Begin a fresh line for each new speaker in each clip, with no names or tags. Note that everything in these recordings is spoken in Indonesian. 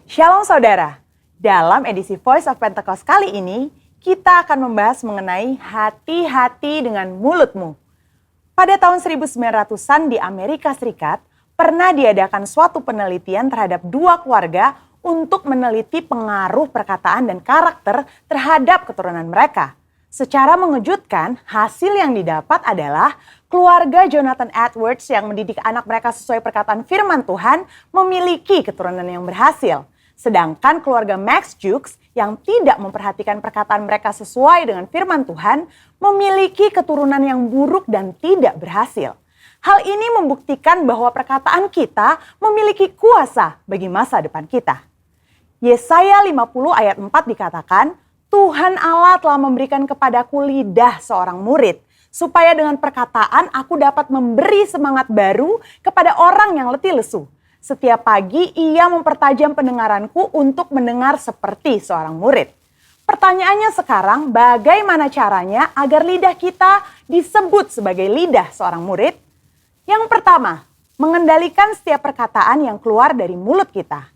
Shalom saudara, dalam edisi Voice of Pentecost kali ini, kita akan membahas mengenai hati-hati dengan mulutmu. Pada tahun 1900-an di Amerika Serikat, pernah diadakan suatu penelitian terhadap dua keluarga untuk meneliti pengaruh perkataan dan karakter terhadap keturunan mereka. Secara mengejutkan, hasil yang didapat adalah keluarga Jonathan Edwards yang mendidik anak mereka sesuai perkataan firman Tuhan memiliki keturunan yang berhasil. Sedangkan keluarga Max Jukes yang tidak memperhatikan perkataan mereka sesuai dengan firman Tuhan memiliki keturunan yang buruk dan tidak berhasil. Hal ini membuktikan bahwa perkataan kita memiliki kuasa bagi masa depan kita. Yesaya 50 ayat 4 dikatakan, Tuhan Allah telah memberikan kepadaku lidah seorang murid, supaya dengan perkataan aku dapat memberi semangat baru kepada orang yang letih lesu. Setiap pagi ia mempertajam pendengaranku untuk mendengar seperti seorang murid. Pertanyaannya sekarang, bagaimana caranya agar lidah kita disebut sebagai lidah seorang murid? Yang pertama, mengendalikan setiap perkataan yang keluar dari mulut kita.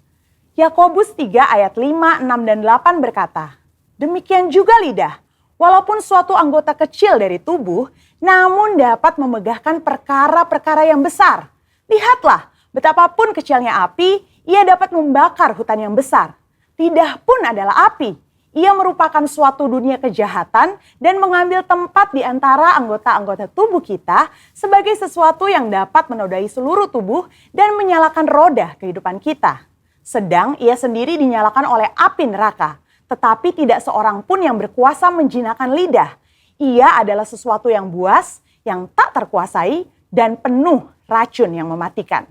Yakobus 3 ayat 5, 6, dan 8 berkata, demikian juga lidah, walaupun suatu anggota kecil dari tubuh, namun dapat memegahkan perkara-perkara yang besar. Lihatlah, betapapun kecilnya api, ia dapat membakar hutan yang besar. Lidah pun adalah api. Ia merupakan suatu dunia kejahatan dan mengambil tempat di antara anggota-anggota tubuh kita sebagai sesuatu yang dapat menodai seluruh tubuh dan menyalakan roda kehidupan kita. Sedang ia sendiri dinyalakan oleh api neraka. Tetapi tidak seorang pun yang berkuasa menjinakkan lidah. Ia adalah sesuatu yang buas, yang tak terkuasai, dan penuh racun yang mematikan.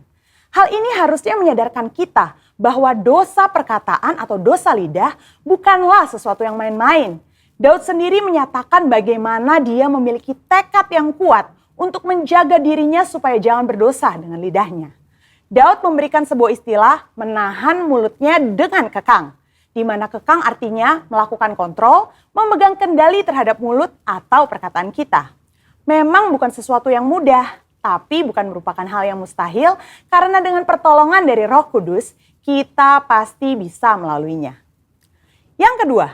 Hal ini harusnya menyadarkan kita bahwa dosa perkataan atau dosa lidah bukanlah sesuatu yang main-main. Daud sendiri menyatakan bagaimana dia memiliki tekad yang kuat untuk menjaga dirinya supaya jangan berdosa dengan lidahnya. Daud memberikan sebuah istilah menahan mulutnya dengan kekang, di mana kekang artinya melakukan kontrol, memegang kendali terhadap mulut atau perkataan kita. Memang bukan sesuatu yang mudah, tapi bukan merupakan hal yang mustahil karena dengan pertolongan dari Roh Kudus, kita pasti bisa melaluinya. Yang kedua,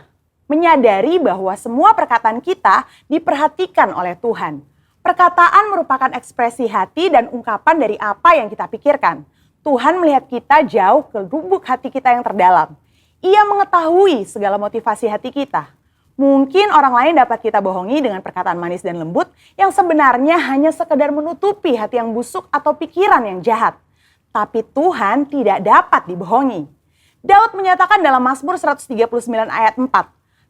menyadari bahwa semua perkataan kita diperhatikan oleh Tuhan. Perkataan merupakan ekspresi hati dan ungkapan dari apa yang kita pikirkan. Tuhan melihat kita jauh ke lubuk hati kita yang terdalam. Ia mengetahui segala motivasi hati kita. Mungkin orang lain dapat kita bohongi dengan perkataan manis dan lembut yang sebenarnya hanya sekedar menutupi hati yang busuk atau pikiran yang jahat. Tapi Tuhan tidak dapat dibohongi. Daud menyatakan dalam Mazmur 139 ayat 4,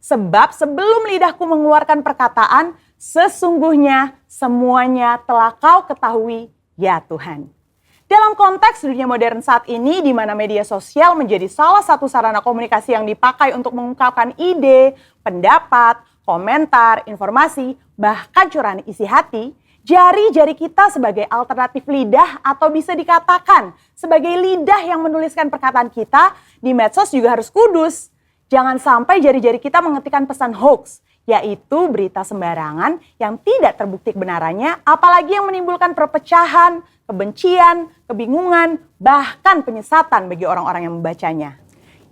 sebab sebelum lidahku mengeluarkan perkataan, sesungguhnya semuanya telah kau ketahui, ya Tuhan. Dalam konteks dunia modern saat ini, di mana media sosial menjadi salah satu sarana komunikasi yang dipakai untuk mengungkapkan ide, pendapat, komentar, informasi, bahkan curahan isi hati, jari-jari kita sebagai alternatif lidah atau bisa dikatakan sebagai lidah yang menuliskan perkataan kita di medsos juga harus kudus. Jangan sampai jari-jari kita mengetikkan pesan hoax, yaitu berita sembarangan yang tidak terbukti kebenarannya, apalagi yang menimbulkan perpecahan, kebencian, kebingungan, bahkan penyesatan bagi orang-orang yang membacanya.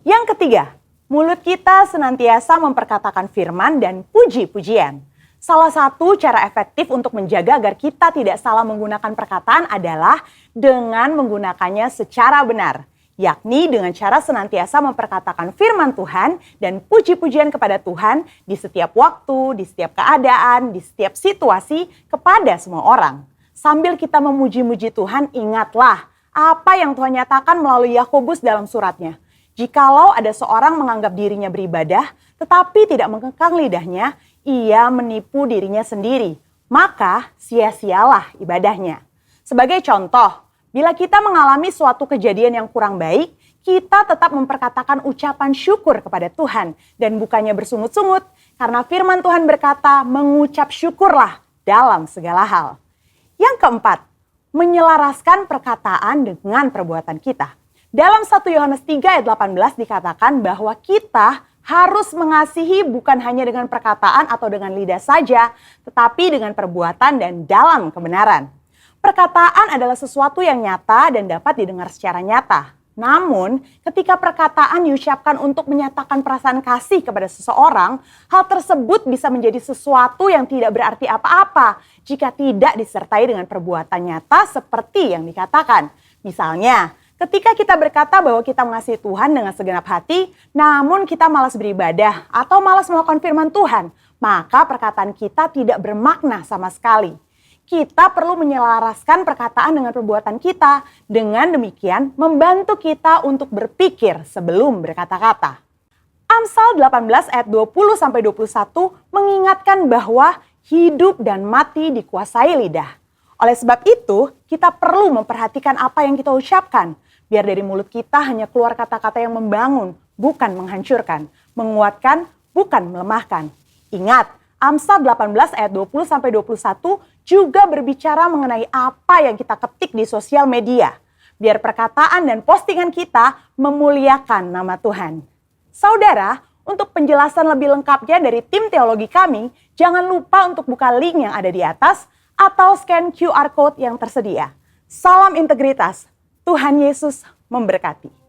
Yang ketiga, mulut kita senantiasa memperkatakan firman dan puji-pujian. Salah satu cara efektif untuk menjaga agar kita tidak salah menggunakan perkataan adalah dengan menggunakannya secara benar, yakni dengan cara senantiasa memperkatakan firman Tuhan dan puji-pujian kepada Tuhan di setiap waktu, di setiap keadaan, di setiap situasi kepada semua orang. Sambil kita memuji-muji Tuhan, ingatlah apa yang Tuhan nyatakan melalui Yakobus dalam suratnya. Jikalau ada seorang menganggap dirinya beribadah, tetapi tidak mengekang lidahnya, ia menipu dirinya sendiri. Maka sia-sialah ibadahnya. Sebagai contoh, bila kita mengalami suatu kejadian yang kurang baik, kita tetap memperkatakan ucapan syukur kepada Tuhan dan bukannya bersungut-sungut, karena firman Tuhan berkata, mengucap syukurlah dalam segala hal. Yang keempat, menyelaraskan perkataan dengan perbuatan kita. Dalam 1 Yohanes 3 ayat 18 dikatakan bahwa kita harus mengasihi bukan hanya dengan perkataan atau dengan lidah saja, tetapi dengan perbuatan dan dalam kebenaran. Perkataan adalah sesuatu yang nyata dan dapat didengar secara nyata. Namun, ketika perkataan diucapkan untuk menyatakan perasaan kasih kepada seseorang, hal tersebut bisa menjadi sesuatu yang tidak berarti apa-apa jika tidak disertai dengan perbuatan nyata seperti yang dikatakan. Misalnya, ketika kita berkata bahwa kita mengasihi Tuhan dengan segenap hati, namun kita malas beribadah atau malas melakukan firman Tuhan, maka perkataan kita tidak bermakna sama sekali. Kita perlu menyelaraskan perkataan dengan perbuatan kita. Dengan demikian, membantu kita untuk berpikir sebelum berkata-kata. Amsal 18 ayat 20-21 mengingatkan bahwa hidup dan mati dikuasai lidah. Oleh sebab itu, kita perlu memperhatikan apa yang kita ucapkan. Biar dari mulut kita hanya keluar kata-kata yang membangun, bukan menghancurkan. Menguatkan, bukan melemahkan. Ingat, Amsal 18 ayat 20-21 juga berbicara mengenai apa yang kita ketik di sosial media. Biar perkataan dan postingan kita memuliakan nama Tuhan. Saudara, untuk penjelasan lebih lengkapnya dari tim teologi kami, jangan lupa untuk buka link yang ada di atas atau scan QR Code yang tersedia. Salam integritas, Tuhan Yesus memberkati.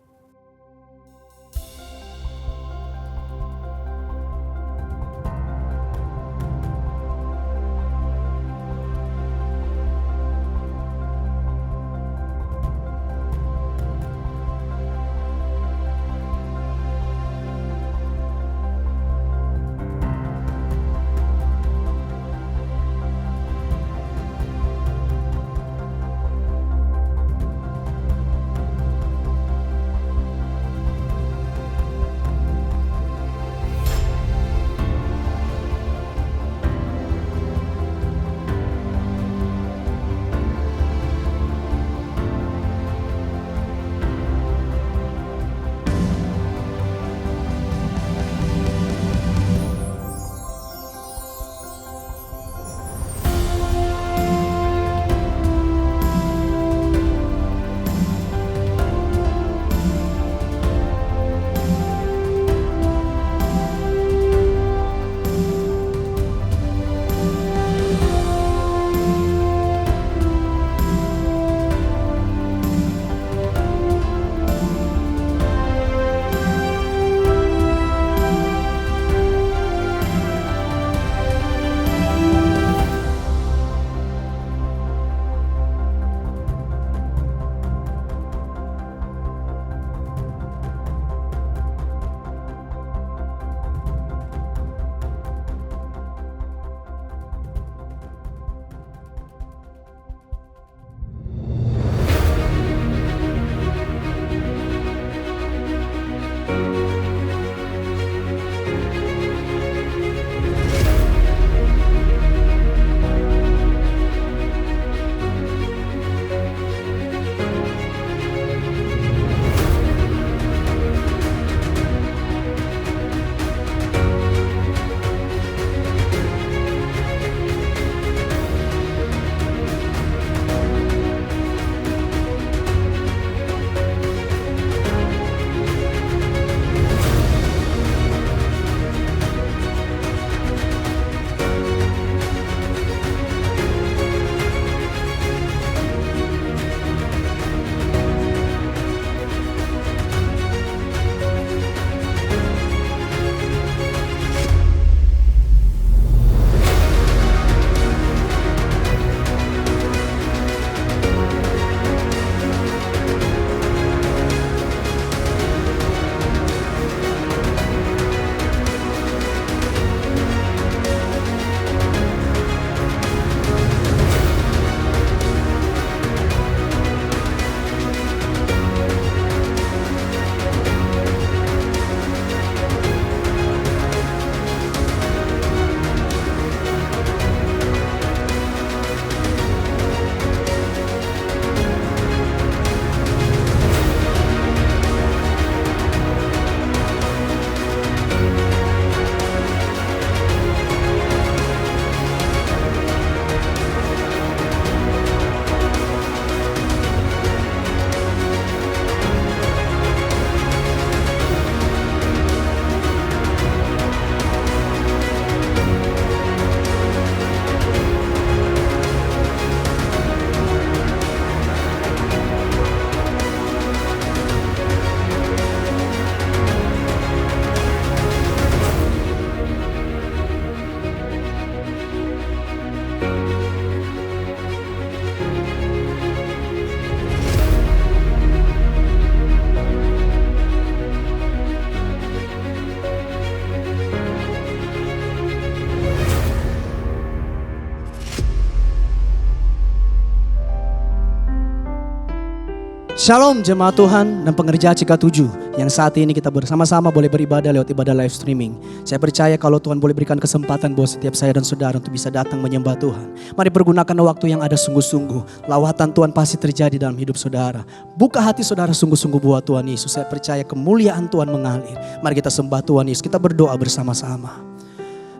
Shalom jemaat Tuhan dan pengerja CK7 yang saat ini kita bersama-sama boleh beribadah lewat ibadah live streaming. Saya percaya kalau Tuhan boleh berikan kesempatan buat setiap saya dan saudara untuk bisa datang menyembah Tuhan. Mari pergunakan waktu yang ada sungguh-sungguh. Lawatan Tuhan pasti terjadi dalam hidup saudara. Buka hati saudara sungguh-sungguh buat Tuhan Yesus. Saya percaya kemuliaan Tuhan mengalir. Mari kita sembah Tuhan Yesus. Kita berdoa bersama-sama.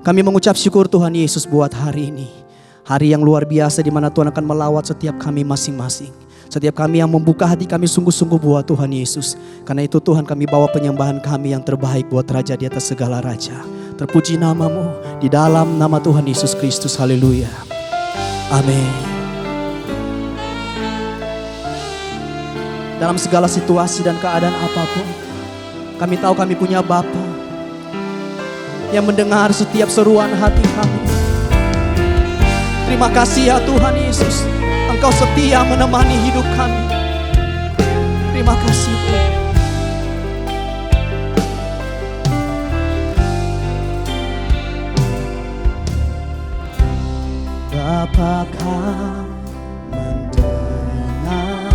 Kami mengucap syukur Tuhan Yesus buat hari ini. Hari yang luar biasa di mana Tuhan akan melawat setiap kami masing-masing. Setiap kami yang membuka hati kami sungguh-sungguh buat Tuhan Yesus. Karena itu Tuhan kami bawa penyembahan kami yang terbaik buat Raja di atas segala Raja. Terpuji namamu di dalam nama Tuhan Yesus Kristus. Haleluya. Amin. Dalam segala situasi dan keadaan apapun, kami tahu kami punya Bapa yang mendengar setiap seruan hati kami. Terima kasih ya Tuhan Yesus. Engkau setia menemani hidup kami. Terima kasih Tuhan. Bapa kau mendengar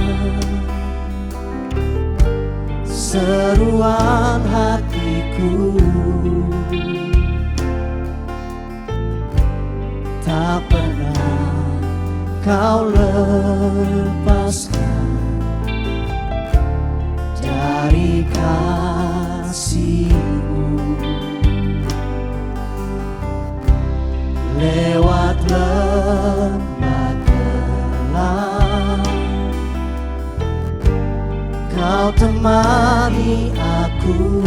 seruan hatiku, tak pernah Kau lepaskan dari kasih-Mu. Lewat lembah gelap Kau temani aku.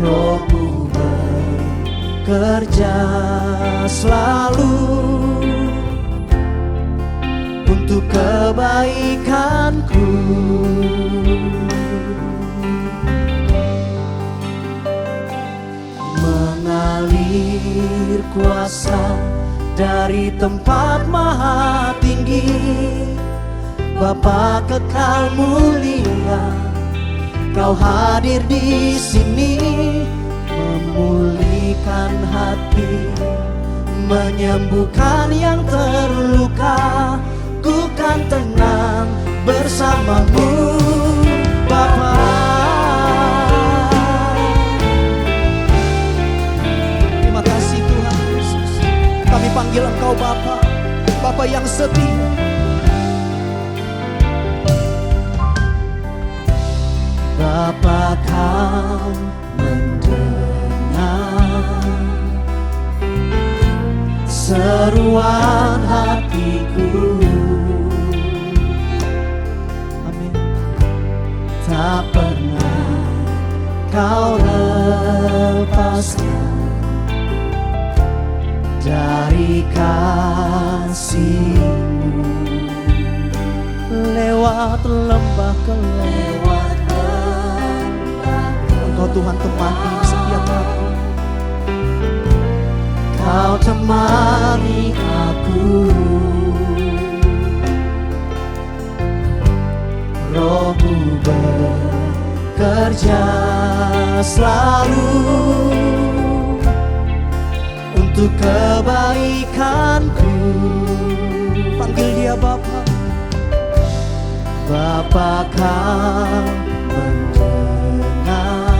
Roh-Mu bekerja selalu untuk kebaikanku. Mengalir kuasa dari tempat maha tinggi, Bapa kekal mulia, Kau hadir di sini. Memulihkan hati, menyembuhkan yang terluka. Ku kan tenang bersama-Mu Bapa. Terima kasih Tuhan Yesus. Kami panggil Engkau Bapa, Bapa yang setia. Bapa Kau seruan hatiku. Amin. Tak pernah Kau lepaskan dari kasih-Mu. Lewat lembah kelewat Engkau Tuhan temani setiap aku. Kau temani aku. Roh-Mu bekerja selalu untuk kebaikanku. Panggil dia Bapa. Bapa Kau mendengar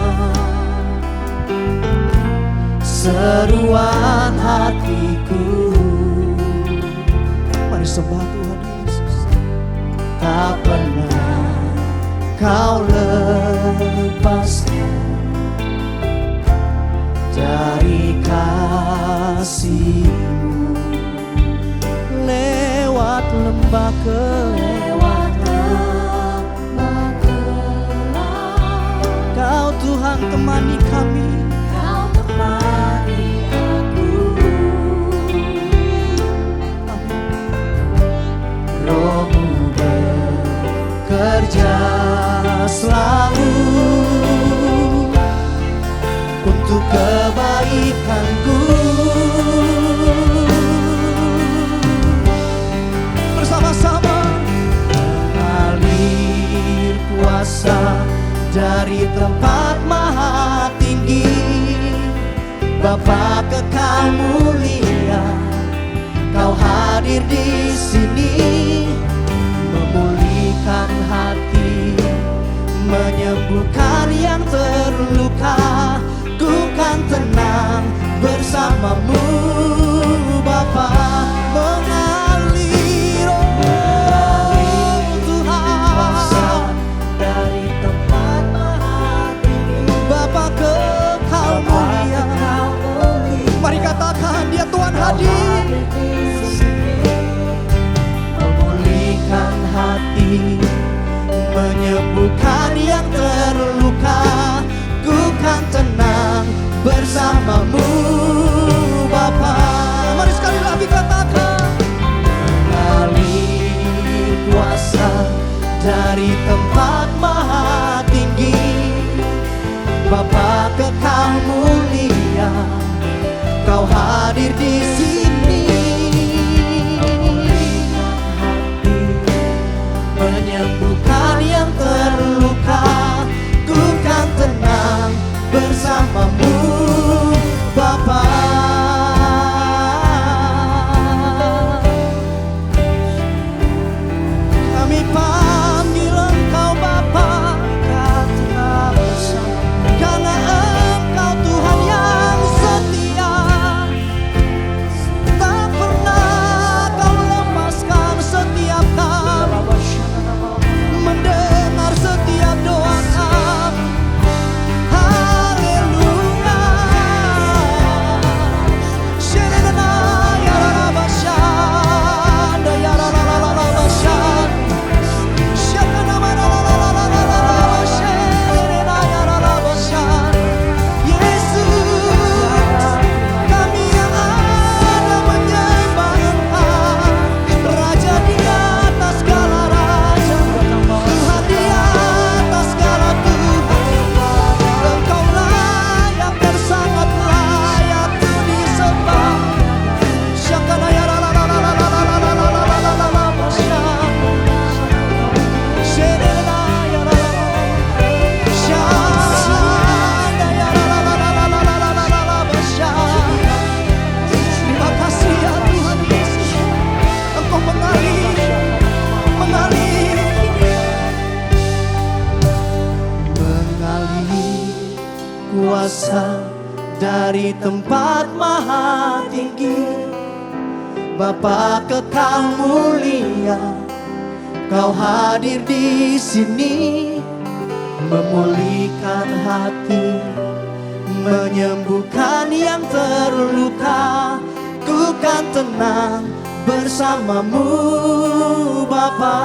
seruan hatiku. Mari sembah Tuhan Yesus. Tak pernah Kau lepaskan dari kasih-Mu. Lewat lembah kelewat Kau Tuhan temani kami. Kau temani aku. Roh-Mu bekerja selalu untuk kebaikanku. Bersama-sama mengalir kuasa dari tempat maha tinggi, Bapa kekal mulia, Kau hadir hadir di sini, memulihkan hati, menyembuhkan yang terluka. Ku kan tenang bersamamu Bapa, mengalir Tuhan dari tempat maha tinggi. Bapa kekal mulia, mari katakan dia Tuhan hadir, memulihkan hati, menyembuhkan yang terluka. Ku kan tenang bersamamu Bapa. Mari sekali lagi katakan, mengalir kuasa dari tempat maha tinggi. Bapa kekal mulia, Kau hadir di sini. Hati menyembuhkan yang terluka. Ku kan tenang bersamamu Bapa. Kami panggil Engkau Bapa, kata bersama, karena Engkau Tuhan yang setia. Tak pernah Kau lepaskan setiap kali, mendengar setiap doa kami. Haleluya. Sherena ya rabashan, ya la la la la la bashan. Shakana mana la la la la la la la bashan, ya la la bashan. Yesus, kami yang ada menyembah Engkau, Raja di atas segala raja, Tuhan di atas segala Tuhan. Engkau layak dan sangat layak untuk disembah. Shakana ya la la la la la la la la la la la la la bashan. Sherena ya la la Shanda ya la la la la la la la la la la bashan. Terima kasih ya Tuhan Yesus, Engkau mengalir kuasa dari tempat maha tinggi. Bapa kekal mulia, Kau hadir di sini, memulihkan hati, menyembuhkan yang terluka. Ku kan tenang bersamamu Bapa,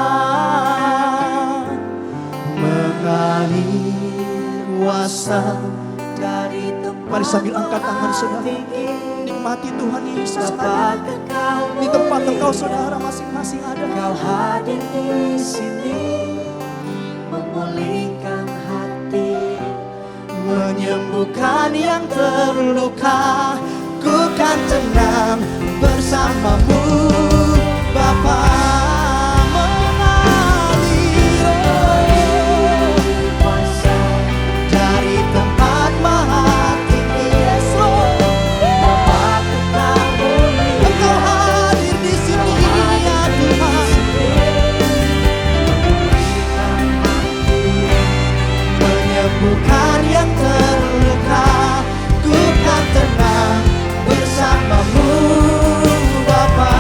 mengalir kuasa dari tempat. Mari sambil angkat tangan saudara, nikmati Tuhan Yesus di tempat engkau saudara masing-masing ada. Kau hadir di sini, memulihkan hati, menyembuhkan yang terluka. Ku kan tenang bersamamu Bapa, mengalir kuasa dari tempat maha tinggi. Yesus, Bapa kekal mulia, Engkau hadir di sini ya Tuhan. Menyembuhkan yang terluka. Ku kan tenang bersamamu Bapa.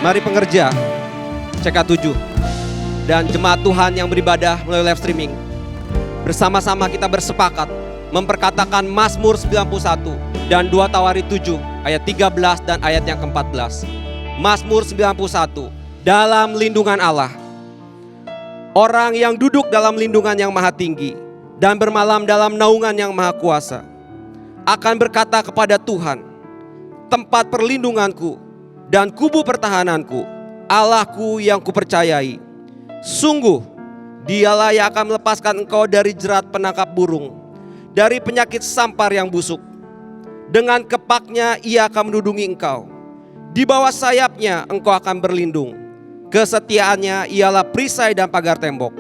Mari pengerja CK7 dan jemaat Tuhan yang beribadah melalui live streaming, bersama-sama kita bersepakat memperkatakan Mazmur 91 dan 2 Tawarik 7 ayat 13 dan ayat yang ke-14. Mazmur 91, dalam lindungan Allah. Orang yang duduk dalam lindungan yang maha tinggi dan bermalam dalam naungan yang maha kuasa akan berkata kepada Tuhan, tempat perlindunganku dan kubu pertahananku, Allahku yang kupercayai. Sungguh, dialah yang akan melepaskan engkau dari jerat penangkap burung, dari penyakit sampar yang busuk. Dengan kepaknya ia akan menudungi engkau. Di bawah sayapnya engkau akan berlindung. Kesetiaannya ialah perisai dan pagar tembok.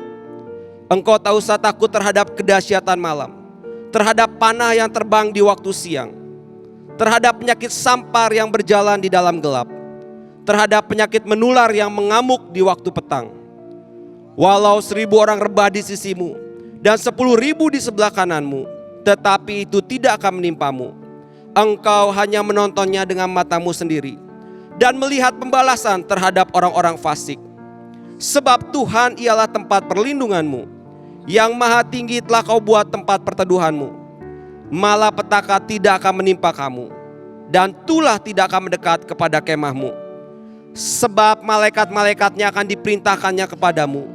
Engkau tak usah takut terhadap kedahsyatan malam, terhadap panah yang terbang di waktu siang, terhadap penyakit sampar yang berjalan di dalam gelap, terhadap penyakit menular yang mengamuk di waktu petang. Walau 1.000 orang rebah di sisimu dan 10.000 di sebelah kananmu, tetapi itu tidak akan menimpamu. Engkau hanya menontonnya dengan matamu sendiri dan melihat pembalasan terhadap orang-orang fasik. Sebab Tuhan ialah tempat perlindunganmu, yang maha tinggi telah kau buat tempat perteduhanmu. Malapetaka tidak akan menimpa kamu, dan tulah tidak akan mendekat kepada kemahmu. Sebab malaikat-malaikatnya akan diperintahkannya kepadamu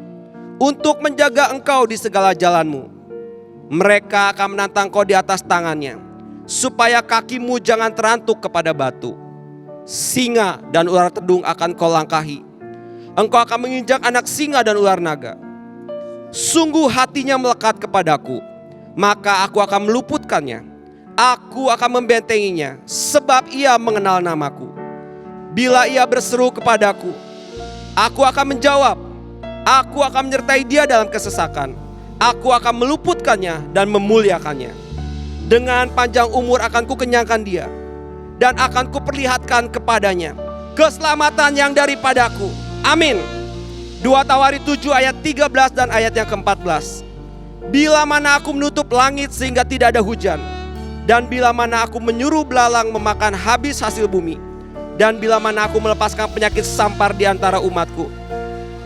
untuk menjaga engkau di segala jalanmu. Mereka akan menantang kau di atas tangannya, supaya kakimu jangan terantuk kepada batu. Singa dan ular tedung akan kau langkahi. Engkau akan menginjak anak singa dan ular naga. Sungguh hatinya melekat kepadaku, maka aku akan meluputkannya. Aku akan membentenginya, sebab ia mengenal namaku. Bila ia berseru kepadaku, aku akan menjawab. Aku akan menyertai dia dalam kesesakan. Aku akan meluputkannya dan memuliakannya. Dengan panjang umur akan kukenyangkan dia, dan akan kuperlihatkan kepadanya keselamatan yang daripadaku. Amin. 2 Tawarik 7 ayat 13 dan ayat yang ke-14. Bila mana aku menutup langit sehingga tidak ada hujan, dan bila mana aku menyuruh belalang memakan habis hasil bumi, dan bila mana aku melepaskan penyakit sampar di antara umatku,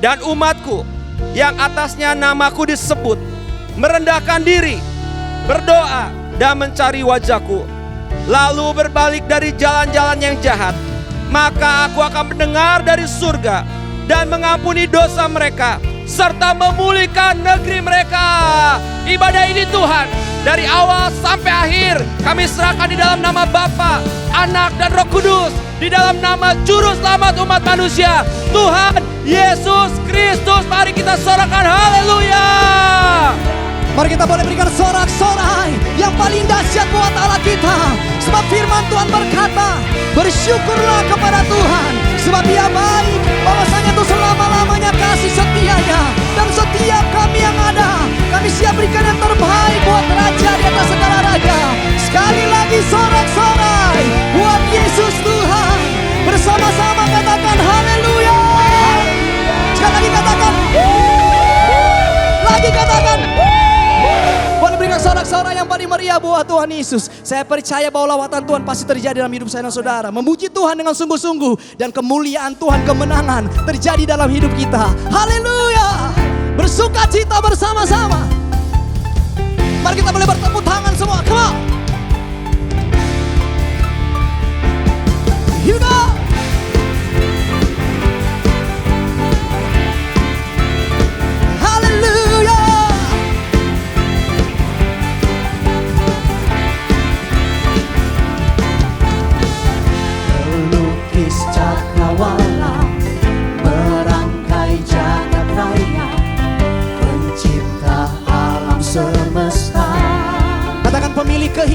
dan umatku yang atasnya namaku disebut merendahkan diri, berdoa dan mencari wajahku, lalu berbalik dari jalan-jalan yang jahat, maka aku akan mendengar dari surga dan mengampuni dosa mereka, serta memulihkan negeri mereka. Ibadah ini Tuhan, dari awal sampai akhir kami serahkan di dalam nama Bapa, Anak dan Roh Kudus, di dalam nama Juru Selamat umat manusia, Tuhan Yesus Kristus. Mari kita sorakan haleluya.
Mari kita boleh berikan sorak-sorai yang paling dahsyat buat Allah kita. Sebab firman Tuhan berkata, bersyukurlah kepada Tuhan, sebab Dia baik, bahwasanya itu selama-lamanya kasih setianya. Dan setiap kami yang ada, kami siap berikan yang terbaik buat Raja di atas segala raja. Sekali lagi sorak-sorai buat Yesus Tuhan. Bersama-sama katakan haleluya. Sekali lagi katakan, lagi katakan. Boleh berikan sorak-sorai yang paling meriah buat Tuhan Yesus. Saya percaya bahwa lawatan Tuhan pasti terjadi dalam hidup saya dan saudara. Memuji Tuhan dengan sungguh-sungguh, dan kemuliaan Tuhan, kemenangan terjadi dalam hidup kita. Haleluya. Bersuka cita bersama-sama. Mari kita boleh bertepuk tangan semua. Come on. You know.
Cakrawala merangkai jagat raya, pencipta alam semesta.
Katakan pemilik kehidupan.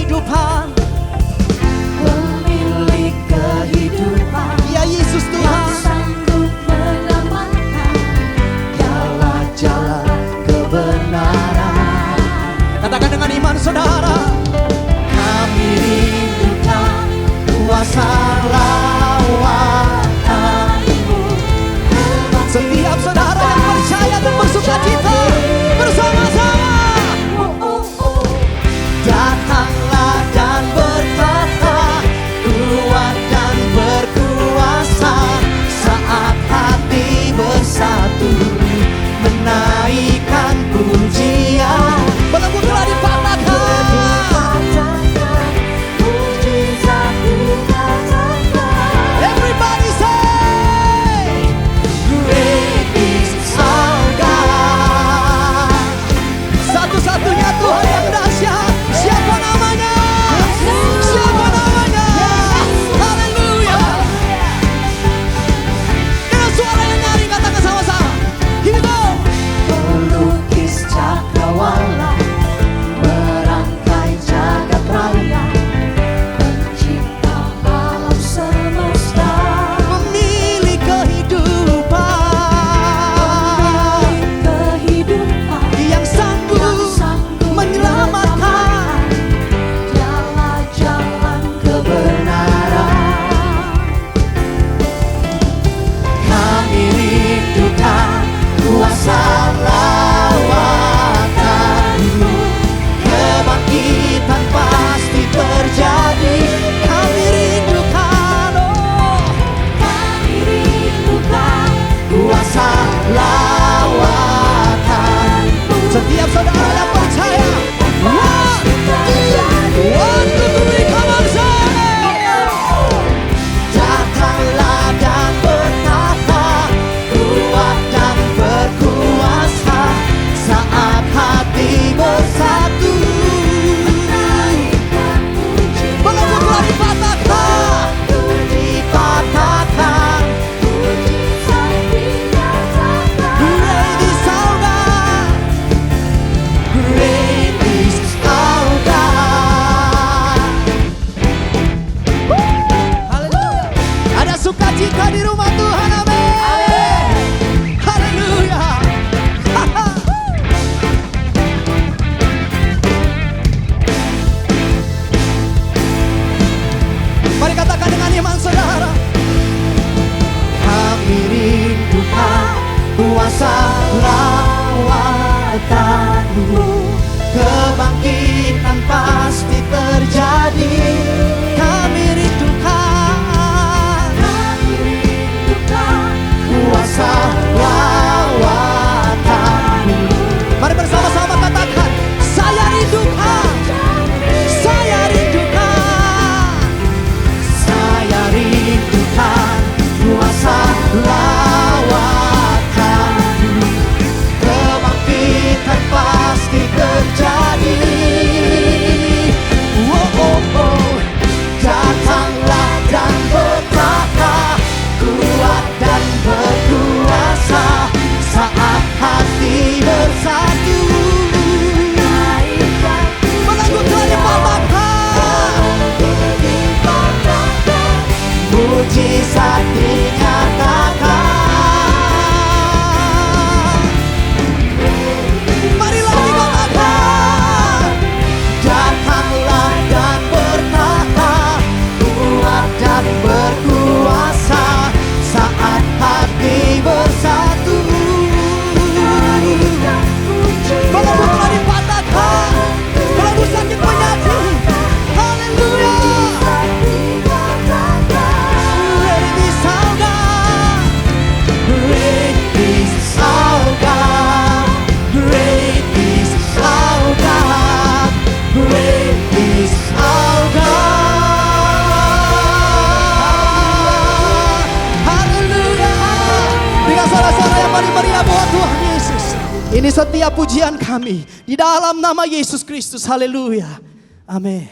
Oh Tuhan Yesus, ini setiap pujian kami di dalam nama Yesus Kristus. Haleluya. Amin.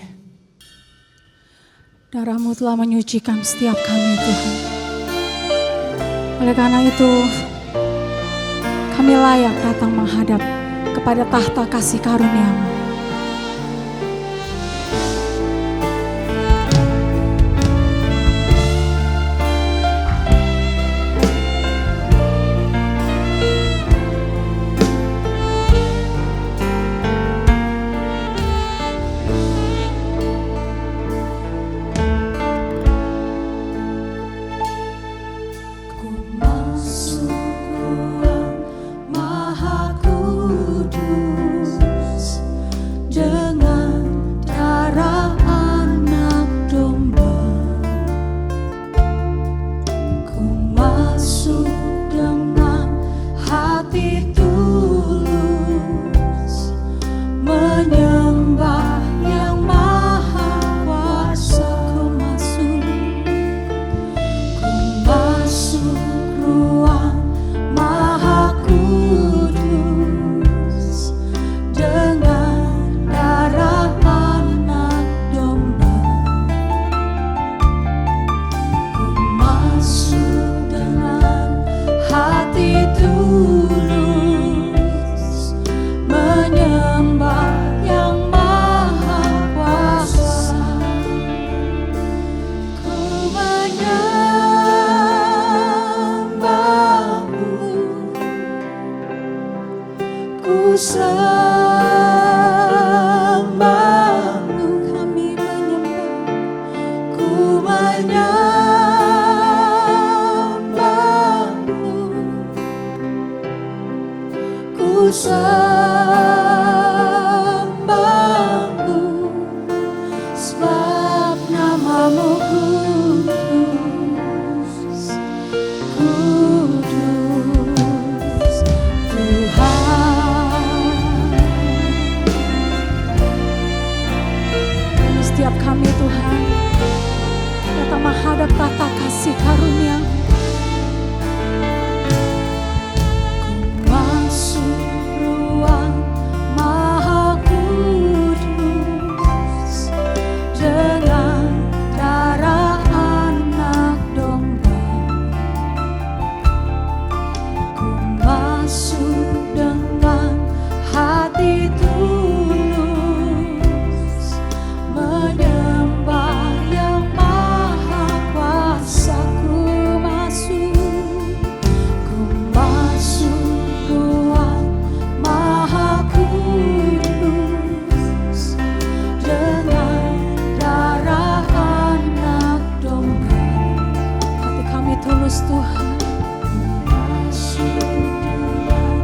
Darah-Mu telah menyucikan setiap kami Tuhan. Oleh karena itu, kami layak datang menghadap kepada tahta kasih karunia-Mu.
Menyembahmu, ku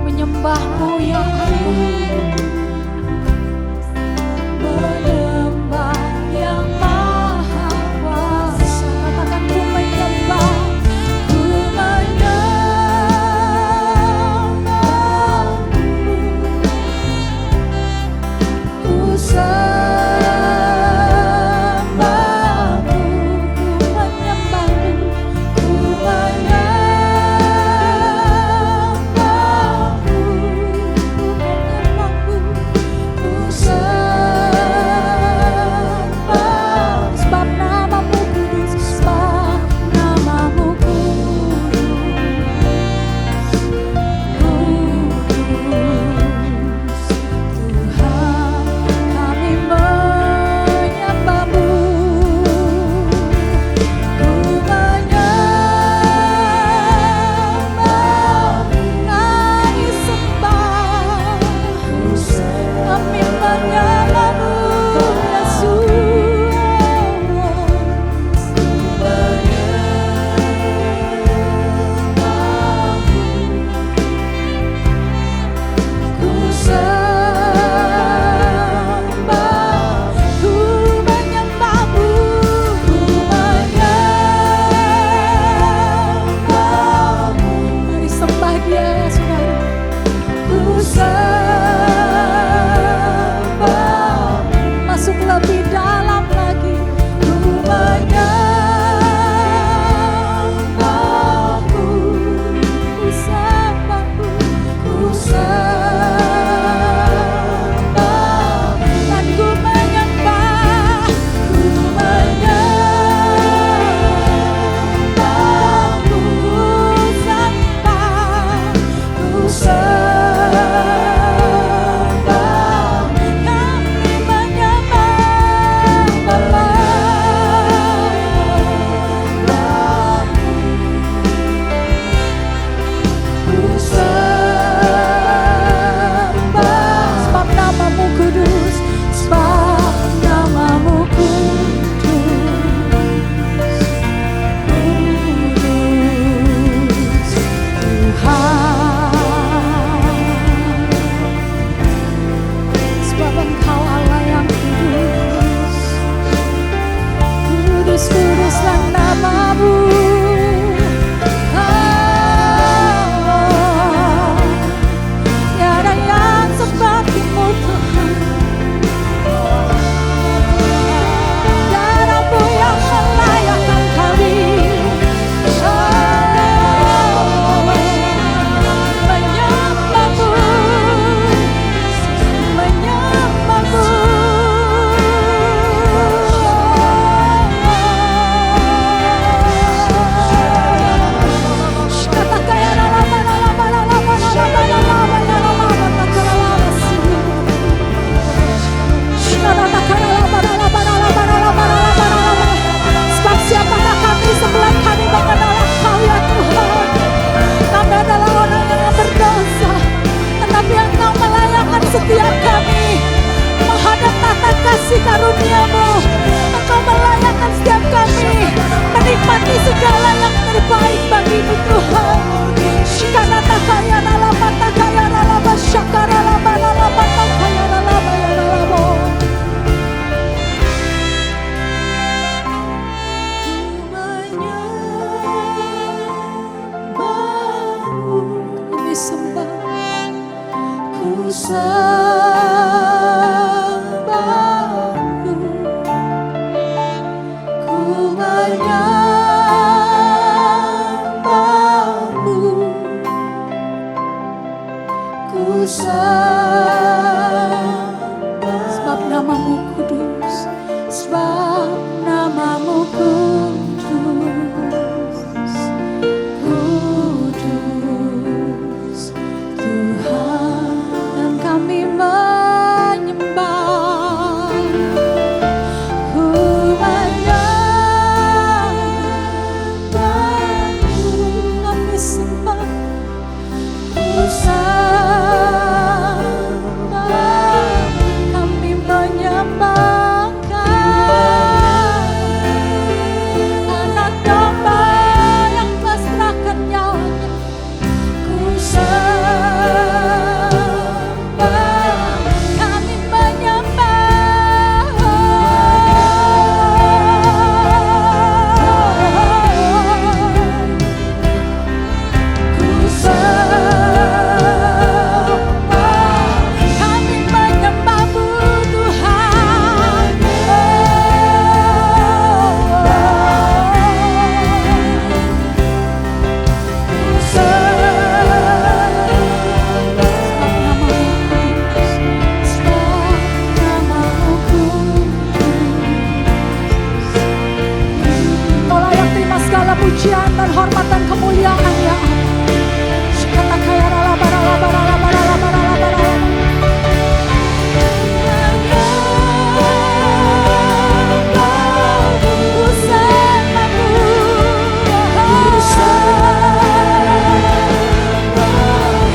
menyembahmu.
kasih karunia-Mu. Engkau melayakkan setiap kami menikmati segala yang terbaik bagi-Mu Tuhan. Shikanata kaya ralaba takaya ralaba syakara ralaba ralaba takaya ralaba ya ralabo. Kami sembah, ku sembah-Mu, ku menyembah-Mu, ku sembah. Sebab nama-Mu kudus, sebab nama-Mu kudus, kudus Tuhan, dan kami menyembah, ku menyembah-Mu, kami sembah, ku sembah, kami menyembahkan anak domba yang Telah serahkan nyawanya. Ku sembah, kami menyembah, ku sembah, kami menyembah-Mu Tuhan. Ku Kau layak terima segala pujian dan hormat dan kemuliaan ya Allah. Shikata kaya ralaba ralaba ralaba ralaba ralaba ralaba. Ku sembah-Mu, ku sembah,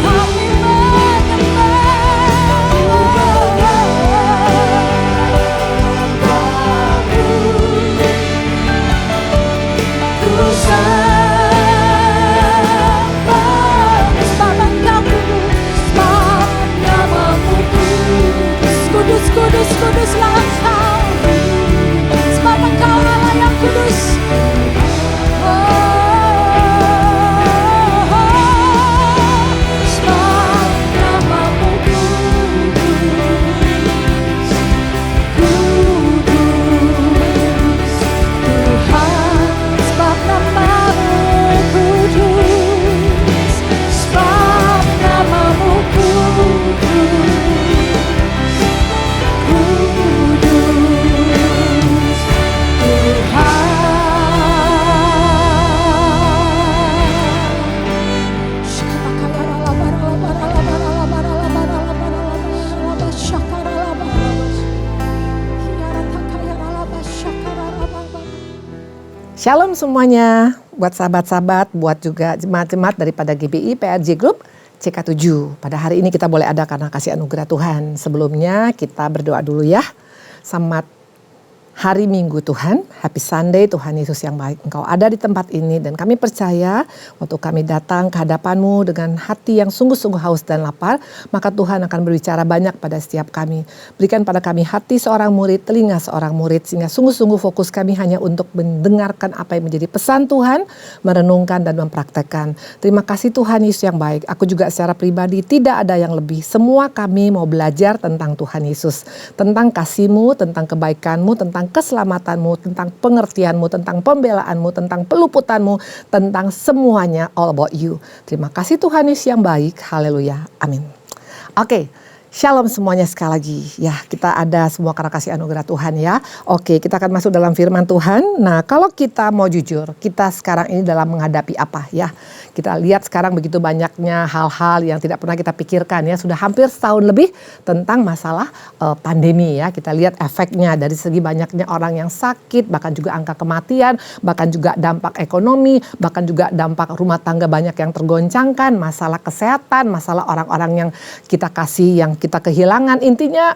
kami menyembah-Mu, ku sembah, sebab Engkau kudus, sebab nama-Mu kudus, kudus, kudus, kuduslah Engkau, sebab Engkau Allah yang kudus. Sebab nama-Mu kudus, kudus Tuhan, sebab nama-Mu kudus, sebab nama-Mu kudus, kudus Tuhan.
Shalom semuanya, buat sahabat-sahabat, buat juga jemaat-jemaat daripada GBI PRJ Group CK7. Pada hari ini kita boleh ada karena kasih anugerah Tuhan. Sebelumnya kita berdoa dulu ya. Selamat hari Minggu Tuhan, Happy Sunday Tuhan Yesus yang baik. Engkau ada di tempat ini dan kami percaya waktu kami datang ke hadapan-Mu dengan hati yang sungguh-sungguh haus dan lapar, maka Tuhan akan berbicara banyak pada setiap kami. Berikan pada kami hati seorang murid, telinga seorang murid, sehingga sungguh-sungguh fokus kami hanya untuk mendengarkan apa yang menjadi pesan Tuhan, merenungkan dan mempraktekkan. Terima kasih Tuhan Yesus yang baik. Aku juga secara pribadi tidak ada yang lebih. Semua kami mau belajar tentang Tuhan Yesus, tentang kasih-Mu, tentang kebaikan-Mu, tentang keselamatanmu, tentang pengertianmu, tentang pembelaanmu, tentang peluputanmu, tentang semuanya, all about you. Terima kasih Tuhan Yesus yang baik. Haleluya. Amin. Oke. Shalom semuanya sekali lagi. Ya, kita ada semua karena kasih anugerah Tuhan ya. Oke, kita akan masuk dalam firman Tuhan. Nah, kalau kita mau jujur, kita sekarang ini dalam menghadapi apa ya? Kita lihat sekarang begitu banyaknya hal-hal yang tidak pernah kita pikirkan ya. Sudah hampir setahun lebih tentang masalah pandemi ya. Kita lihat efeknya dari segi banyaknya orang yang sakit, bahkan juga angka kematian, bahkan juga dampak ekonomi, bahkan juga dampak rumah tangga banyak yang tergoncangkan, masalah kesehatan, masalah orang-orang yang kita kasih, yang kita kehilangan. Intinya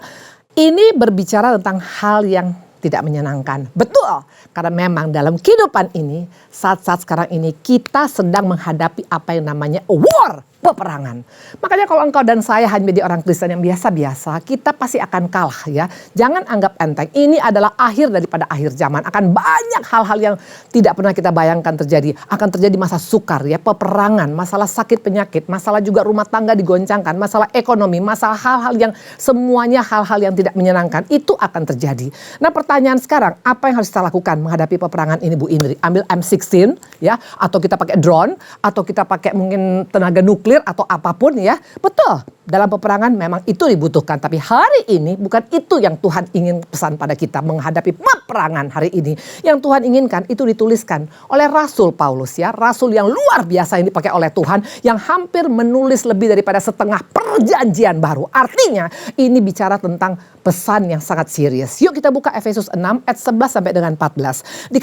Ini berbicara tentang hal yang tidak menyenangkan. Betul, karena memang dalam kehidupan ini, saat-saat sekarang ini kita sedang menghadapi apa yang namanya war, peperangan. Makanya kalau engkau dan saya hanya menjadi orang Kristen yang biasa-biasa, kita pasti akan kalah ya. Jangan anggap enteng. Ini adalah akhir daripada akhir zaman. Akan banyak hal-hal yang tidak pernah kita bayangkan terjadi. Akan terjadi masa sukar ya, peperangan, masalah sakit penyakit, masalah juga rumah tangga digoncangkan, masalah ekonomi, masalah hal-hal yang semuanya hal-hal yang tidak menyenangkan. Itu akan terjadi. Nah pertanyaan sekarang, apa yang harus kita lakukan menghadapi peperangan ini Bu Indri? Ambil M16 ya, atau kita pakai drone, atau kita pakai mungkin tenaga nuklir atau apapun ya. Betul, dalam peperangan memang itu dibutuhkan. Tapi hari ini bukan itu yang Tuhan ingin pesan pada kita menghadapi peperangan hari ini. Yang Tuhan inginkan itu dituliskan oleh Rasul Paulus ya. Rasul yang luar biasa yang dipakai oleh Tuhan. Yang hampir menulis lebih daripada setengah perjanjian baru. Artinya ini bicara tentang pesan yang sangat serius. Yuk kita buka Efesus 6 ayat 11 sampai dengan 14.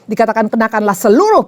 Dikatakan kenakanlah seluruh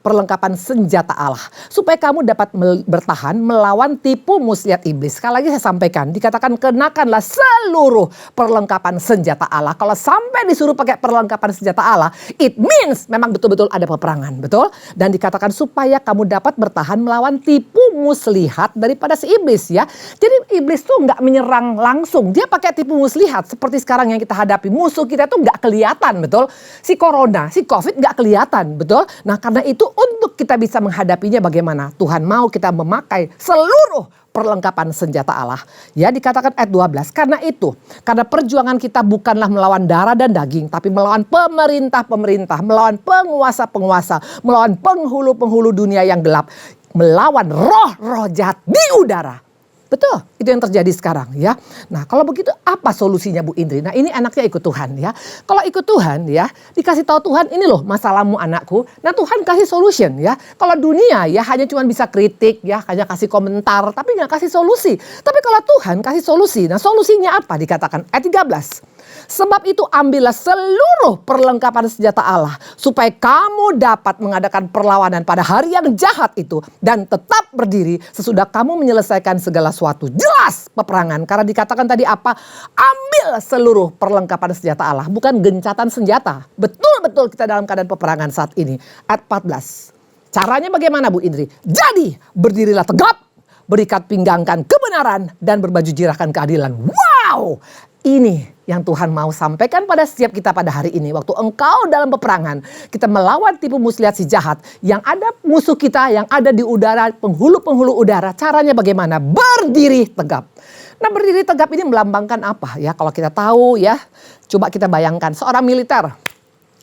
perlengkapan senjata Allah supaya kamu dapat bertahan melawan tipu muslihat iblis. Sekali lagi saya sampaikan, dikatakan kenakanlah seluruh perlengkapan senjata Allah. Kalau sampai disuruh pakai perlengkapan senjata Allah, it means memang betul-betul ada peperangan, betul? Dan dikatakan supaya kamu dapat bertahan melawan tipu muslihat daripada si iblis ya. Jadi iblis tuh nggak menyerang langsung, dia pakai tipu muslihat seperti sekarang yang kita hadapi. Musuh kita tuh nggak kelihatan, betul? Si corona, si COVID nggak kelihatan, betul? Nah karena itu untuk kita bisa menghadapinya bagaimana? Tuhan mau kita memakai seluruh perlengkapan senjata Allah. Ya dikatakan ayat 12, karena perjuangan kita bukanlah melawan darah dan daging, tapi melawan pemerintah-pemerintah, melawan penguasa-penguasa, melawan penghulu-penghulu dunia yang gelap, melawan roh-roh jahat di udara. Betul, itu yang terjadi sekarang ya. Nah kalau begitu apa solusinya Bu Indri? Nah ini anaknya ikut Tuhan ya. Kalau ikut Tuhan ya, dikasih tahu Tuhan ini loh masalahmu anakku. Nah Tuhan kasih solution ya. Kalau dunia ya hanya cuma bisa kritik ya, hanya kasih komentar tapi nggak kasih solusi. Tapi kalau Tuhan kasih solusi, nah solusinya apa? Dikatakan ayat 13. Sebab itu ambillah seluruh perlengkapan senjata Allah supaya kamu dapat mengadakan perlawanan pada hari yang jahat itu dan tetap berdiri sesudah kamu menyelesaikan segala sesuatu. Jelas peperangan karena dikatakan tadi apa? Ambil seluruh perlengkapan senjata Allah, bukan gencatan senjata. Betul-betul kita dalam keadaan peperangan saat ini. Ayat 14. Caranya bagaimana Bu Indri? Jadi berdirilah tegap, berikat pinggangkan kebenaran dan berbaju jirahkan keadilan. Wow! Ini yang Tuhan mau sampaikan pada setiap kita pada hari ini. Waktu engkau dalam peperangan, kita melawan tipu muslihat si jahat. Yang ada musuh kita, yang ada di udara, penghulu-penghulu udara. Caranya bagaimana? Berdiri tegap. Nah berdiri tegap ini melambangkan apa ya? Kalau kita tahu ya, coba kita bayangkan seorang militer.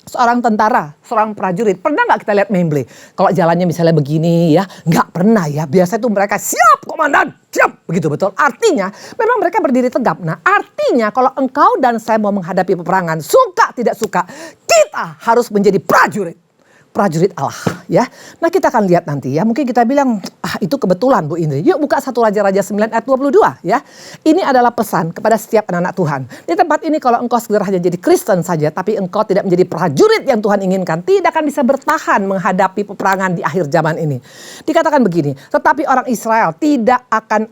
Seorang tentara, seorang prajurit, pernah nggak kita lihat memble? Kalau jalannya misalnya begini ya, nggak pernah ya. Biasanya itu mereka siap komandan, siap, begitu betul. Artinya memang mereka berdiri tegap. Nah artinya kalau engkau dan saya mau menghadapi peperangan, suka tidak suka, kita harus menjadi prajurit Allah ya. Nah kita akan lihat nanti ya. Mungkin kita bilang itu kebetulan Bu Indri. Yuk buka 1 Raja-Raja 9 ayat 22 ya. Ini adalah pesan kepada setiap anak-anak Tuhan. Di tempat ini kalau engkau sekedar hanya jadi Kristen saja, tapi engkau tidak menjadi prajurit yang Tuhan inginkan, tidak akan bisa bertahan menghadapi peperangan di akhir zaman ini. Dikatakan begini, tetapi orang Israel tidak akan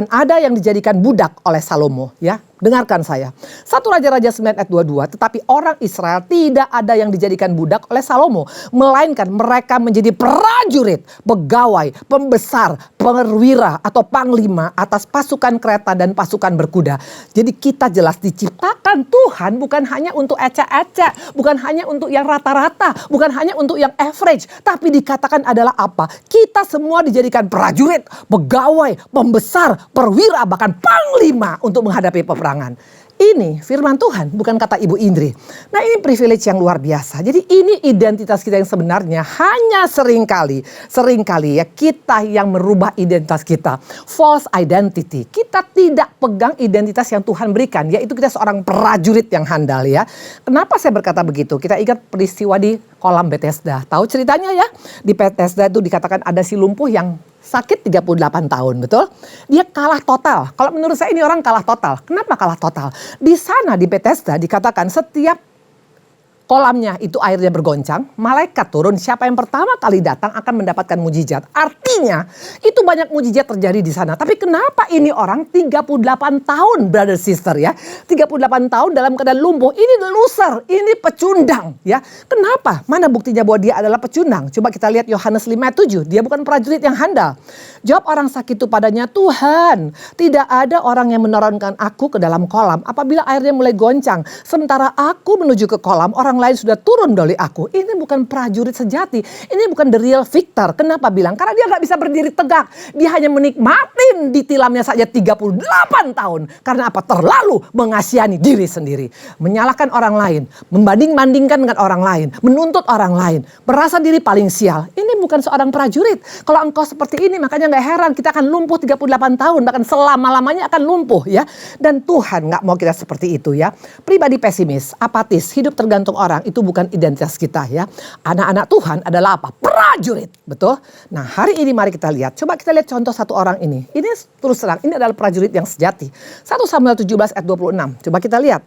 ada yang dijadikan budak oleh Salomo ya. Dengarkan saya. 1 Raja-Raja 9 ayat 22. Tetapi orang Israel tidak ada yang dijadikan budak oleh Salomo. Melainkan mereka menjadi prajurit, pegawai, pembesar, perwira atau panglima atas pasukan kereta dan pasukan berkuda. Jadi kita jelas diciptakan Tuhan bukan hanya untuk ecek-ecek. Bukan hanya untuk yang rata-rata. Bukan hanya untuk yang average. Tapi dikatakan adalah apa? Kita semua dijadikan prajurit, pegawai, pembesar, perwira, bahkan panglima untuk menghadapi peperangan. Ini firman Tuhan, bukan kata Ibu Indri. Nah ini privilege yang luar biasa. Jadi ini identitas kita yang sebenarnya hanya seringkali ya kita yang merubah identitas kita. False identity. Kita tidak pegang identitas yang Tuhan berikan. Yaitu kita seorang prajurit yang handal ya. Kenapa saya berkata begitu? Kita ingat peristiwa di kolam Bethesda. Tahu ceritanya ya? Di Bethesda itu dikatakan ada si lumpuh yang sakit 38 tahun, betul? Dia kalah total. Kalau menurut saya ini orang kalah total. Kenapa kalah total? Di sana di Bethesda dikatakan setiap kolamnya itu airnya bergoncang, malaikat turun, siapa yang pertama kali datang akan mendapatkan mujizat. Artinya itu banyak mujizat terjadi di sana. Tapi kenapa ini orang 38 tahun, brother sister ya. 38 tahun dalam keadaan lumpuh. Ini loser, ini pecundang ya. Kenapa? Mana buktinya bahwa dia adalah pecundang? Coba kita lihat Yohanes 5:7. Dia bukan prajurit yang handal. Jawab orang sakit itu padanya, Tuhan, tidak ada orang yang menurunkan aku ke dalam kolam apabila airnya mulai goncang. Sementara aku menuju ke kolam, orang lain sudah turun dari aku. Ini bukan prajurit sejati. Ini bukan the real victor. Kenapa bilang? Karena dia nggak bisa berdiri tegak. Dia hanya menikmatin ditilamnya saja 38 tahun. Karena apa? Terlalu mengasihani diri sendiri. Menyalahkan orang lain. Membanding-bandingkan dengan orang lain. Menuntut orang lain. Merasa diri paling sial. Ini bukan seorang prajurit. Kalau engkau seperti ini, makanya nggak heran kita akan lumpuh 38 tahun. Bahkan selama-lamanya akan lumpuh ya. Dan Tuhan nggak mau kita seperti itu ya. Pribadi pesimis, apatis, hidup tergantung orang, itu bukan identitas kita ya. Anak-anak Tuhan adalah apa? Prajurit, betul? Nah, hari ini mari kita lihat. Coba kita lihat contoh satu orang ini. Ini terus terang, ini adalah prajurit yang sejati. 1 Samuel 17 ayat 26. Coba kita lihat.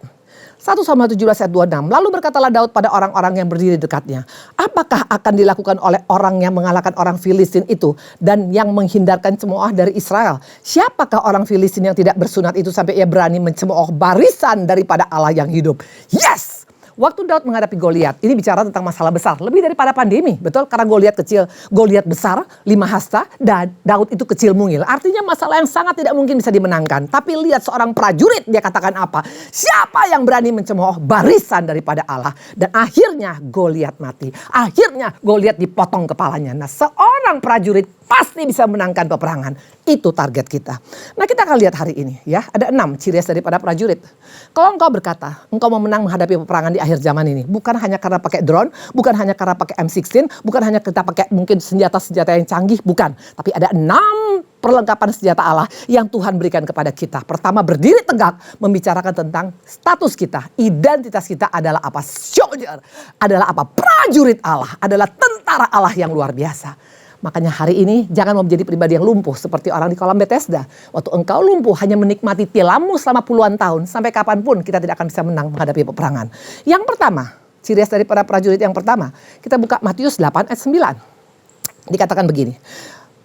1 Samuel 17 ayat 26. Lalu berkatalah Daud pada orang-orang yang berdiri dekatnya, apakah akan dilakukan oleh orang yang mengalahkan orang Filistin itu dan yang menghindarkan cemooh dari Israel? Siapakah orang Filistin yang tidak bersunat itu sampai ia berani mencemooh barisan daripada Allah yang hidup? Yes! Waktu Daud menghadapi Goliat, ini bicara tentang masalah besar, lebih daripada pandemi, betul? Karena Goliat kecil, Goliat besar, 5 hasta, dan Daud itu kecil mungil. Artinya masalah yang sangat tidak mungkin bisa dimenangkan. Tapi lihat seorang prajurit, dia katakan apa? Siapa yang berani mencemooh barisan daripada Allah? Dan akhirnya Goliat mati. Akhirnya Goliat dipotong kepalanya. Nah, seorang prajurit pasti bisa menangkan peperangan. Itu target kita. Nah, kita akan lihat hari ini ya. Ada 6 ciri khas daripada prajurit. Kalau engkau berkata, engkau mau menang menghadapi peperangan di akhir zaman ini. Bukan hanya karena pakai drone, bukan hanya karena pakai M16, bukan hanya kita pakai mungkin senjata-senjata yang canggih, bukan. Tapi ada 6 perlengkapan senjata Allah yang Tuhan berikan kepada kita. Pertama, berdiri tegak membicarakan tentang status kita. Identitas kita adalah apa? Soldier. Adalah apa? Prajurit Allah. Adalah tentara Allah yang luar biasa. Makanya hari ini jangan mau menjadi pribadi yang lumpuh seperti orang di kolam Bethesda. Waktu engkau lumpuh hanya menikmati tilammu selama puluhan tahun. Sampai kapanpun kita tidak akan bisa menang menghadapi peperangan. Yang pertama, ciri khas daripada prajurit yang pertama. Kita buka Matius 8 ayat 9. Dikatakan begini.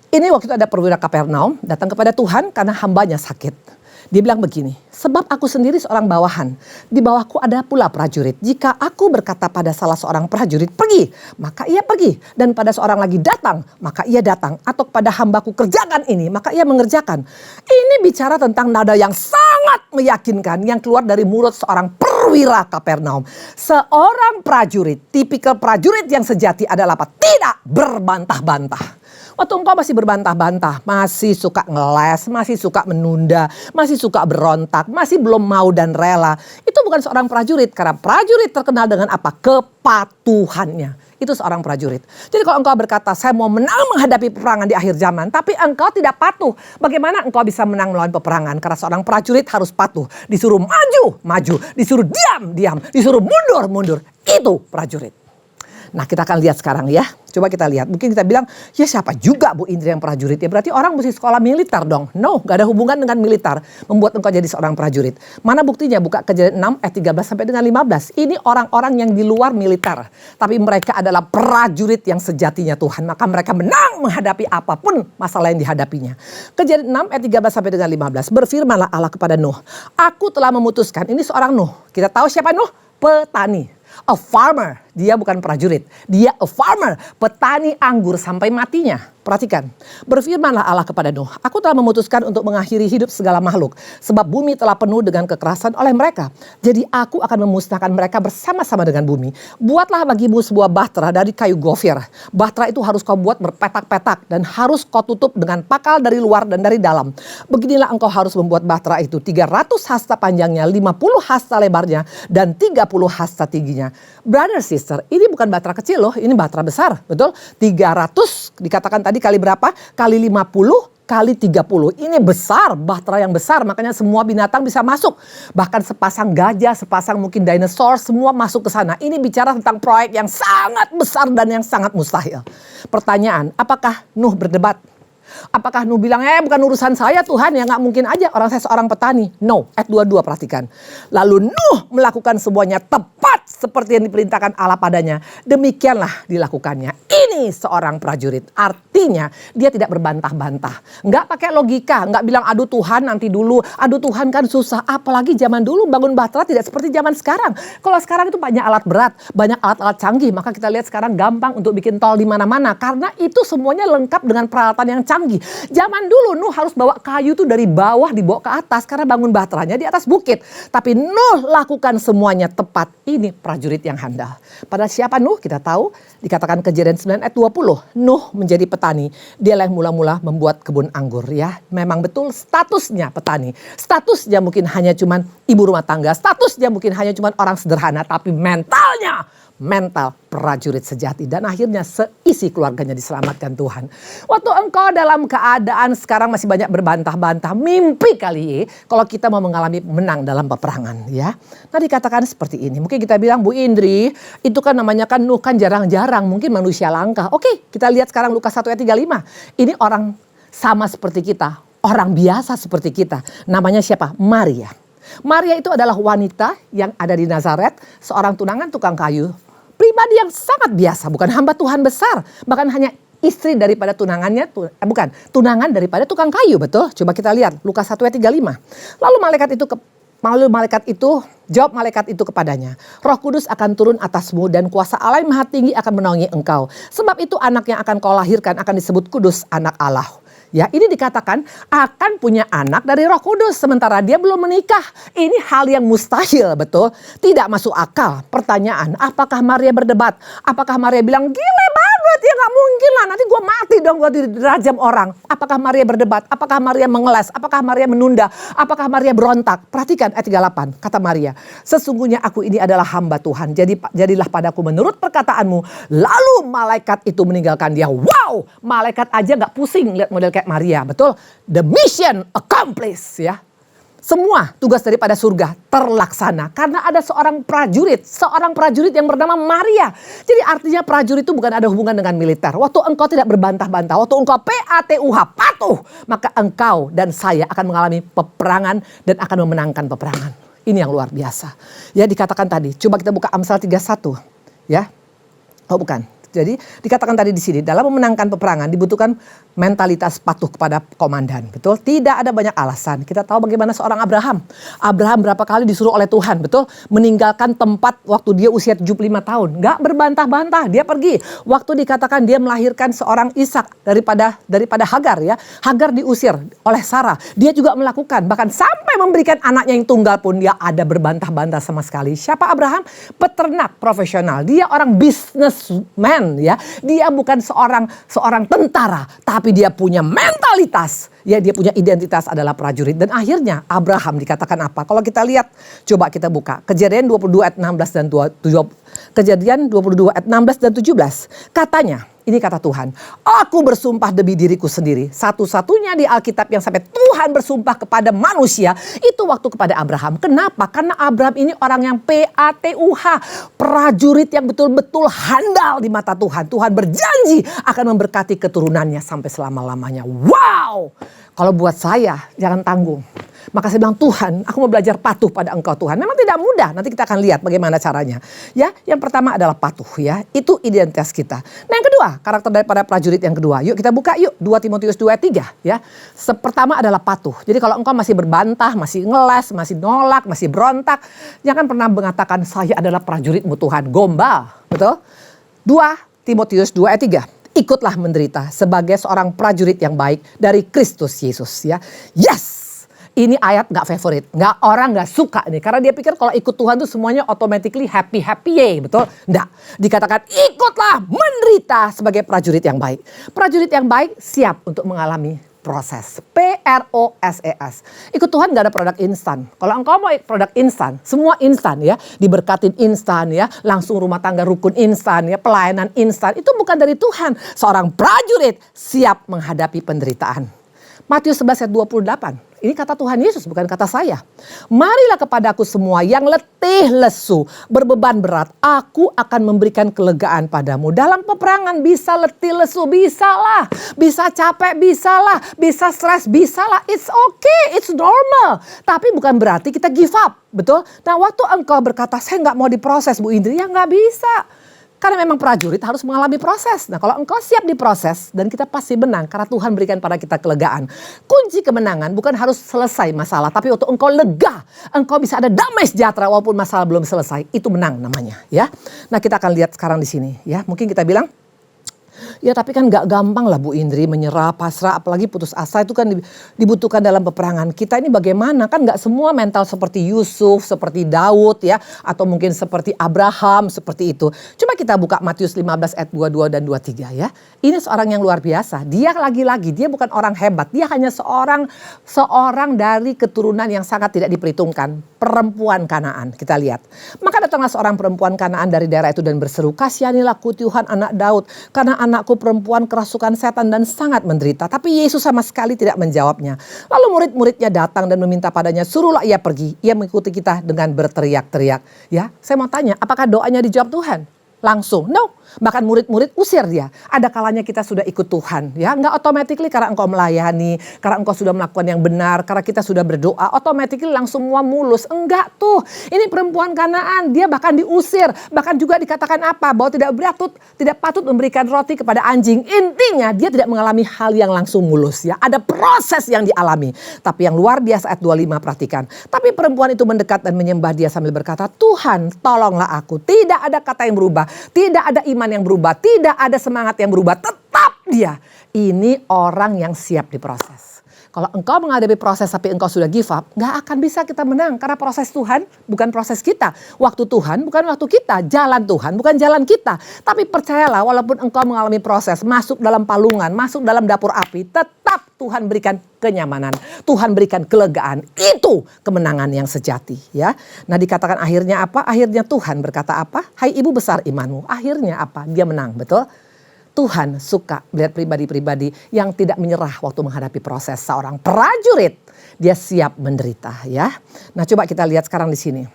Ini waktu itu ada perwira Kapernaum datang kepada Tuhan karena hambanya sakit. Dia bilang begini, sebab aku sendiri seorang bawahan, di bawahku ada pula prajurit. Jika aku berkata pada salah seorang prajurit, pergi, maka ia pergi. Dan pada seorang lagi datang, maka ia datang. Atau kepada hambaku kerjakan ini, maka ia mengerjakan. Ini bicara tentang nada yang sangat meyakinkan yang keluar dari mulut seorang perwira Kapernaum. Seorang prajurit, tipikal prajurit yang sejati adalah apa? Tidak berbantah-bantah. Waktu engkau masih berbantah-bantah, masih suka ngeles, masih suka menunda, masih suka berontak, masih belum mau dan rela. Itu bukan seorang prajurit. Karena prajurit terkenal dengan apa? Kepatuhannya. Itu seorang prajurit. Jadi kalau engkau berkata, saya mau menang menghadapi peperangan di akhir zaman. Tapi engkau tidak patuh. Bagaimana engkau bisa menang melawan peperangan? Karena seorang prajurit harus patuh. Disuruh maju, maju. Disuruh diam, diam. Disuruh mundur, mundur. Itu prajurit. Nah, kita akan lihat sekarang ya. Coba kita lihat. Mungkin kita bilang, ya siapa juga Bu Indri yang prajurit? Ya berarti orang mesti sekolah militer dong. No, gak ada hubungan dengan militer. Membuat engkau jadi seorang prajurit. Mana buktinya? Buka Kejadian 6 ayat 13 sampai dengan 15. Ini orang-orang yang di luar militer. Tapi mereka adalah prajurit yang sejatinya Tuhan. Maka mereka menang menghadapi apapun masalah yang dihadapinya. Kejadian 6 ayat 13 sampai dengan 15. Berfirmanlah Allah kepada Nuh. Aku telah memutuskan. Ini seorang Nuh. Kita tahu siapa Nuh? Petani. A farmer, dia bukan prajurit. Dia a farmer, petani anggur sampai matinya. Perhatikan, berfirmanlah Allah kepada Nuh, aku telah memutuskan untuk mengakhiri hidup segala makhluk. Sebab bumi telah penuh dengan kekerasan oleh mereka. Jadi aku akan memusnahkan mereka bersama-sama dengan bumi. Buatlah bagimu sebuah bahtera dari kayu gofir. Bahtera itu harus kau buat berpetak-petak. Dan harus kau tutup dengan pakal dari luar dan dari dalam. Beginilah engkau harus membuat bahtera itu. 300 hasta panjangnya, 50 hasta lebarnya, dan 30 hasta tingginya. Brother, sister, ini bukan bahtera kecil loh. Ini bahtera besar, betul? 300 dikatakan tadi kali berapa? Kali 50 kali 30. Ini besar, bahtera yang besar. Makanya semua binatang bisa masuk. Bahkan sepasang gajah, sepasang mungkin dinosaur, semua masuk ke sana. Ini bicara tentang proyek yang sangat besar dan yang sangat mustahil. Pertanyaan, apakah Nuh berdebat? Apakah Nuh bilang, bukan urusan saya Tuhan, ya nggak mungkin aja, orang saya seorang petani. No, ayat 22 perhatikan. Lalu Nuh melakukan semuanya tepat seperti yang diperintahkan Allah padanya. Demikianlah dilakukannya. Ini seorang prajurit. Artinya dia tidak berbantah-bantah. Nggak pakai logika, nggak bilang aduh Tuhan nanti dulu. Aduh Tuhan kan susah. Apalagi zaman dulu bangun bahtera tidak seperti zaman sekarang. Kalau sekarang itu banyak alat berat, banyak alat-alat canggih. Maka kita lihat sekarang gampang untuk bikin tol di mana-mana. Karena itu semuanya lengkap dengan peralatan yang canggih. Zaman dulu Nuh harus bawa kayu tuh dari bawah dibawa ke atas karena bangun bahteranya di atas bukit. Tapi Nuh lakukan semuanya tepat. Ini prajurit yang handal. Pada siapa Nuh? Kita tahu dikatakan Kejadian 9 ayat 20. Nuh menjadi petani. Dialah yang mula-mula membuat kebun anggur ya. Memang betul statusnya petani. Statusnya mungkin hanya cuman ibu rumah tangga. Statusnya mungkin hanya cuman orang sederhana. Tapi mental prajurit sejati. Dan akhirnya seisi keluarganya diselamatkan Tuhan. Waktu engkau dalam keadaan sekarang masih banyak berbantah-bantah. Mimpi kali kalau kita mau mengalami menang dalam peperangan ya. Nah dikatakan seperti ini. Mungkin kita bilang Bu Indri itu kan namanya kan Nuh kan jarang-jarang. Mungkin manusia langka. Oke, kita lihat sekarang Lukas 1 ayat 35. Ini orang sama seperti kita. Orang biasa seperti kita. Namanya siapa? Maria. Maria itu adalah wanita yang ada di Nazaret. Seorang tunangan tukang kayu. Pribadi yang sangat biasa, bukan hamba Tuhan besar, bahkan hanya istri daripada tunangannya, tunangan daripada tukang kayu, betul? Coba kita lihat Lukas 1 ayat 35. Lalu malaikat itu kepadanya, Roh Kudus akan turun atasmu dan kuasa Allah yang Maha Tinggi akan menaungi engkau. Sebab itu anak yang akan kau lahirkan akan disebut kudus, anak Allah. Ya, ini dikatakan akan punya anak dari Roh Kudus sementara dia belum menikah. Ini hal yang mustahil, betul? Tidak masuk akal. Pertanyaan, apakah Maria berdebat? Apakah Maria bilang, gile banget, ya gak mungkin lah, nanti gue mati dong gue dirajam orang. Apakah Maria berdebat? Apakah Maria mengeles? Apakah Maria menunda? Apakah Maria berontak? Perhatikan ayat 38, kata Maria, sesungguhnya aku ini adalah hamba Tuhan. Jadilah padaku menurut perkataanmu. Lalu malaikat itu meninggalkan dia. Wow, malaikat aja gak pusing lihat model kayak Maria, betul? The mission accomplished ya. Semua tugas daripada surga terlaksana karena ada seorang prajurit yang bernama Maria. Jadi artinya prajurit itu bukan ada hubungan dengan militer. Waktu engkau tidak berbantah-bantah, waktu engkau PATUH patuh, maka engkau dan saya akan mengalami peperangan dan akan memenangkan peperangan. Ini yang luar biasa. Ya dikatakan tadi, coba kita buka Amsal 31 ya. Oh bukan. Jadi dikatakan tadi di sini dalam memenangkan peperangan dibutuhkan mentalitas patuh kepada komandan, betul? Tidak ada banyak alasan. Kita tahu bagaimana seorang Abraham. Abraham berapa kali disuruh oleh Tuhan, betul? Meninggalkan tempat waktu dia usia 75 tahun. Gak berbantah-bantah, dia pergi. Waktu dikatakan dia melahirkan seorang Ishak daripada Hagar ya. Hagar diusir oleh Sarah. Dia juga melakukan, bahkan sampai memberikan anaknya yang tunggal pun dia ada berbantah-bantah sama sekali. Siapa Abraham? Peternak profesional. Dia orang businessman. Ya, dia bukan seorang tentara, tapi dia punya mentalitas. Ya, dia punya identitas adalah prajurit. Dan akhirnya Abraham dikatakan apa? Kalau kita lihat, coba kita buka Kejadian 22 ayat 16 dan 17. Kejadian 22 ayat 16 dan 17. Katanya, ini kata Tuhan, aku bersumpah demi diriku sendiri. Satu-satunya di Alkitab yang sampai Tuhan bersumpah kepada manusia itu waktu kepada Abraham. Kenapa? Karena Abraham ini orang yang PATUH, prajurit yang betul-betul handal di mata Tuhan. Tuhan berjanji akan memberkati keturunannya sampai selama-lamanya. Wow! Kalau buat saya, jangan tanggung. Maka saya bilang, Tuhan, aku mau belajar patuh pada Engkau Tuhan. Memang tidak mudah, nanti kita akan lihat bagaimana caranya. Ya, yang pertama adalah patuh ya, itu identitas kita. Nah yang kedua, karakter daripada prajurit yang kedua. Yuk kita buka yuk, 2 Timotius 2 ayat 3 ya. Pertama adalah patuh. Jadi kalau engkau masih berbantah, masih ngeles, masih nolak, masih berontak, jangan pernah mengatakan saya adalah prajuritmu Tuhan. Gombal, betul? 2 Timotius 2 ayat 3. Ikutlah menderita sebagai seorang prajurit yang baik dari Kristus Yesus ya. Yes! Ini ayat gak favorit, orang gak suka nih. Karena dia pikir kalau ikut Tuhan tuh semuanya automatically happy betul? Enggak, dikatakan ikutlah menderita sebagai prajurit yang baik. Prajurit yang baik siap untuk mengalami proses, PROSES. Ikut Tuhan gak ada produk instan. Kalau engkau mau produk instan, semua instan ya. Diberkatin instan ya, langsung rumah tangga rukun instan ya, pelayanan instan. Itu bukan dari Tuhan. Seorang prajurit siap menghadapi penderitaan. Matius 11 ayat 28. Ini kata Tuhan Yesus, bukan kata saya. Marilah kepadaku semua yang letih lesu, berbeban berat. Aku akan memberikan kelegaan padamu. Dalam peperangan bisa letih lesu, bisalah. Bisa capek, bisalah. Bisa stres, bisalah. It's okay, it's normal. Tapi bukan berarti kita give up, betul? Nah waktu engkau berkata, saya nggak mau diproses Bu Indri, ya nggak bisa. Karena memang prajurit harus mengalami proses. Nah kalau engkau siap diproses dan kita pasti menang karena Tuhan berikan pada kita kelegaan. Kunci kemenangan bukan harus selesai masalah, tapi waktu engkau lega, engkau bisa ada damai sejahtera walaupun masalah belum selesai, itu menang namanya ya. Nah kita akan lihat sekarang di sini ya. Mungkin kita bilang, ya tapi kan gak gampang lah Bu Indri menyerah, pasrah, apalagi putus asa itu kan dibutuhkan dalam peperangan. Kita ini bagaimana? Kan gak semua mental seperti Yusuf, seperti Daud ya. Atau mungkin seperti Abraham, seperti itu. Coba kita buka Matius 15 ayat 22 dan 23 ya. Ini seorang yang luar biasa. Dia lagi-lagi, dia bukan orang hebat. Dia hanya seorang dari keturunan yang sangat tidak diperhitungkan. Perempuan Kanaan, kita lihat. Maka datanglah seorang perempuan Kanaan dari daerah itu dan berseru, kasihanilah ku Tuhan anak Daud. Karena anakku perempuan kerasukan setan dan sangat menderita. Tapi Yesus sama sekali tidak menjawabnya. Lalu murid-muridnya datang dan meminta padanya, suruhlah ia pergi. Ia mengikuti kita dengan berteriak-teriak. Ya, saya mau tanya, apakah doanya dijawab Tuhan? Langsung, no. Bahkan murid-murid usir dia. Ada kalanya kita sudah ikut Tuhan. Ya, nggak automatically karena engkau melayani, karena engkau sudah melakukan yang benar, karena kita sudah berdoa, automatically langsung semua mulus. Enggak tuh. Ini perempuan Kanaan, dia bahkan diusir, bahkan juga dikatakan apa? Bahwa tidak patut memberikan roti kepada anjing. Intinya dia tidak mengalami hal yang langsung mulus ya. Ada proses yang dialami. Tapi yang luar biasa ayat 25 perhatikan. Tapi perempuan itu mendekat dan menyembah dia sambil berkata, Tuhan tolonglah aku. Tidak ada kata yang berubah, tidak ada iman yang berubah, tidak ada semangat yang berubah, tetap dia. Ini orang yang siap diproses. Kalau engkau menghadapi proses tapi engkau sudah give up, gak akan bisa kita menang. Karena proses Tuhan bukan proses kita. Waktu Tuhan bukan waktu kita. Jalan Tuhan bukan jalan kita. Tapi percayalah walaupun engkau mengalami proses, masuk dalam palungan, masuk dalam dapur api, tetap Tuhan berikan kenyamanan. Tuhan berikan kelegaan. Itu kemenangan yang sejati ya. Nah dikatakan akhirnya apa? Akhirnya Tuhan berkata apa? Hai ibu besar imanmu. Akhirnya apa? Dia menang, betul? Tuhan suka melihat pribadi-pribadi yang tidak menyerah waktu menghadapi proses. Seorang prajurit, dia siap menderita ya. Nah coba kita lihat sekarang di sini.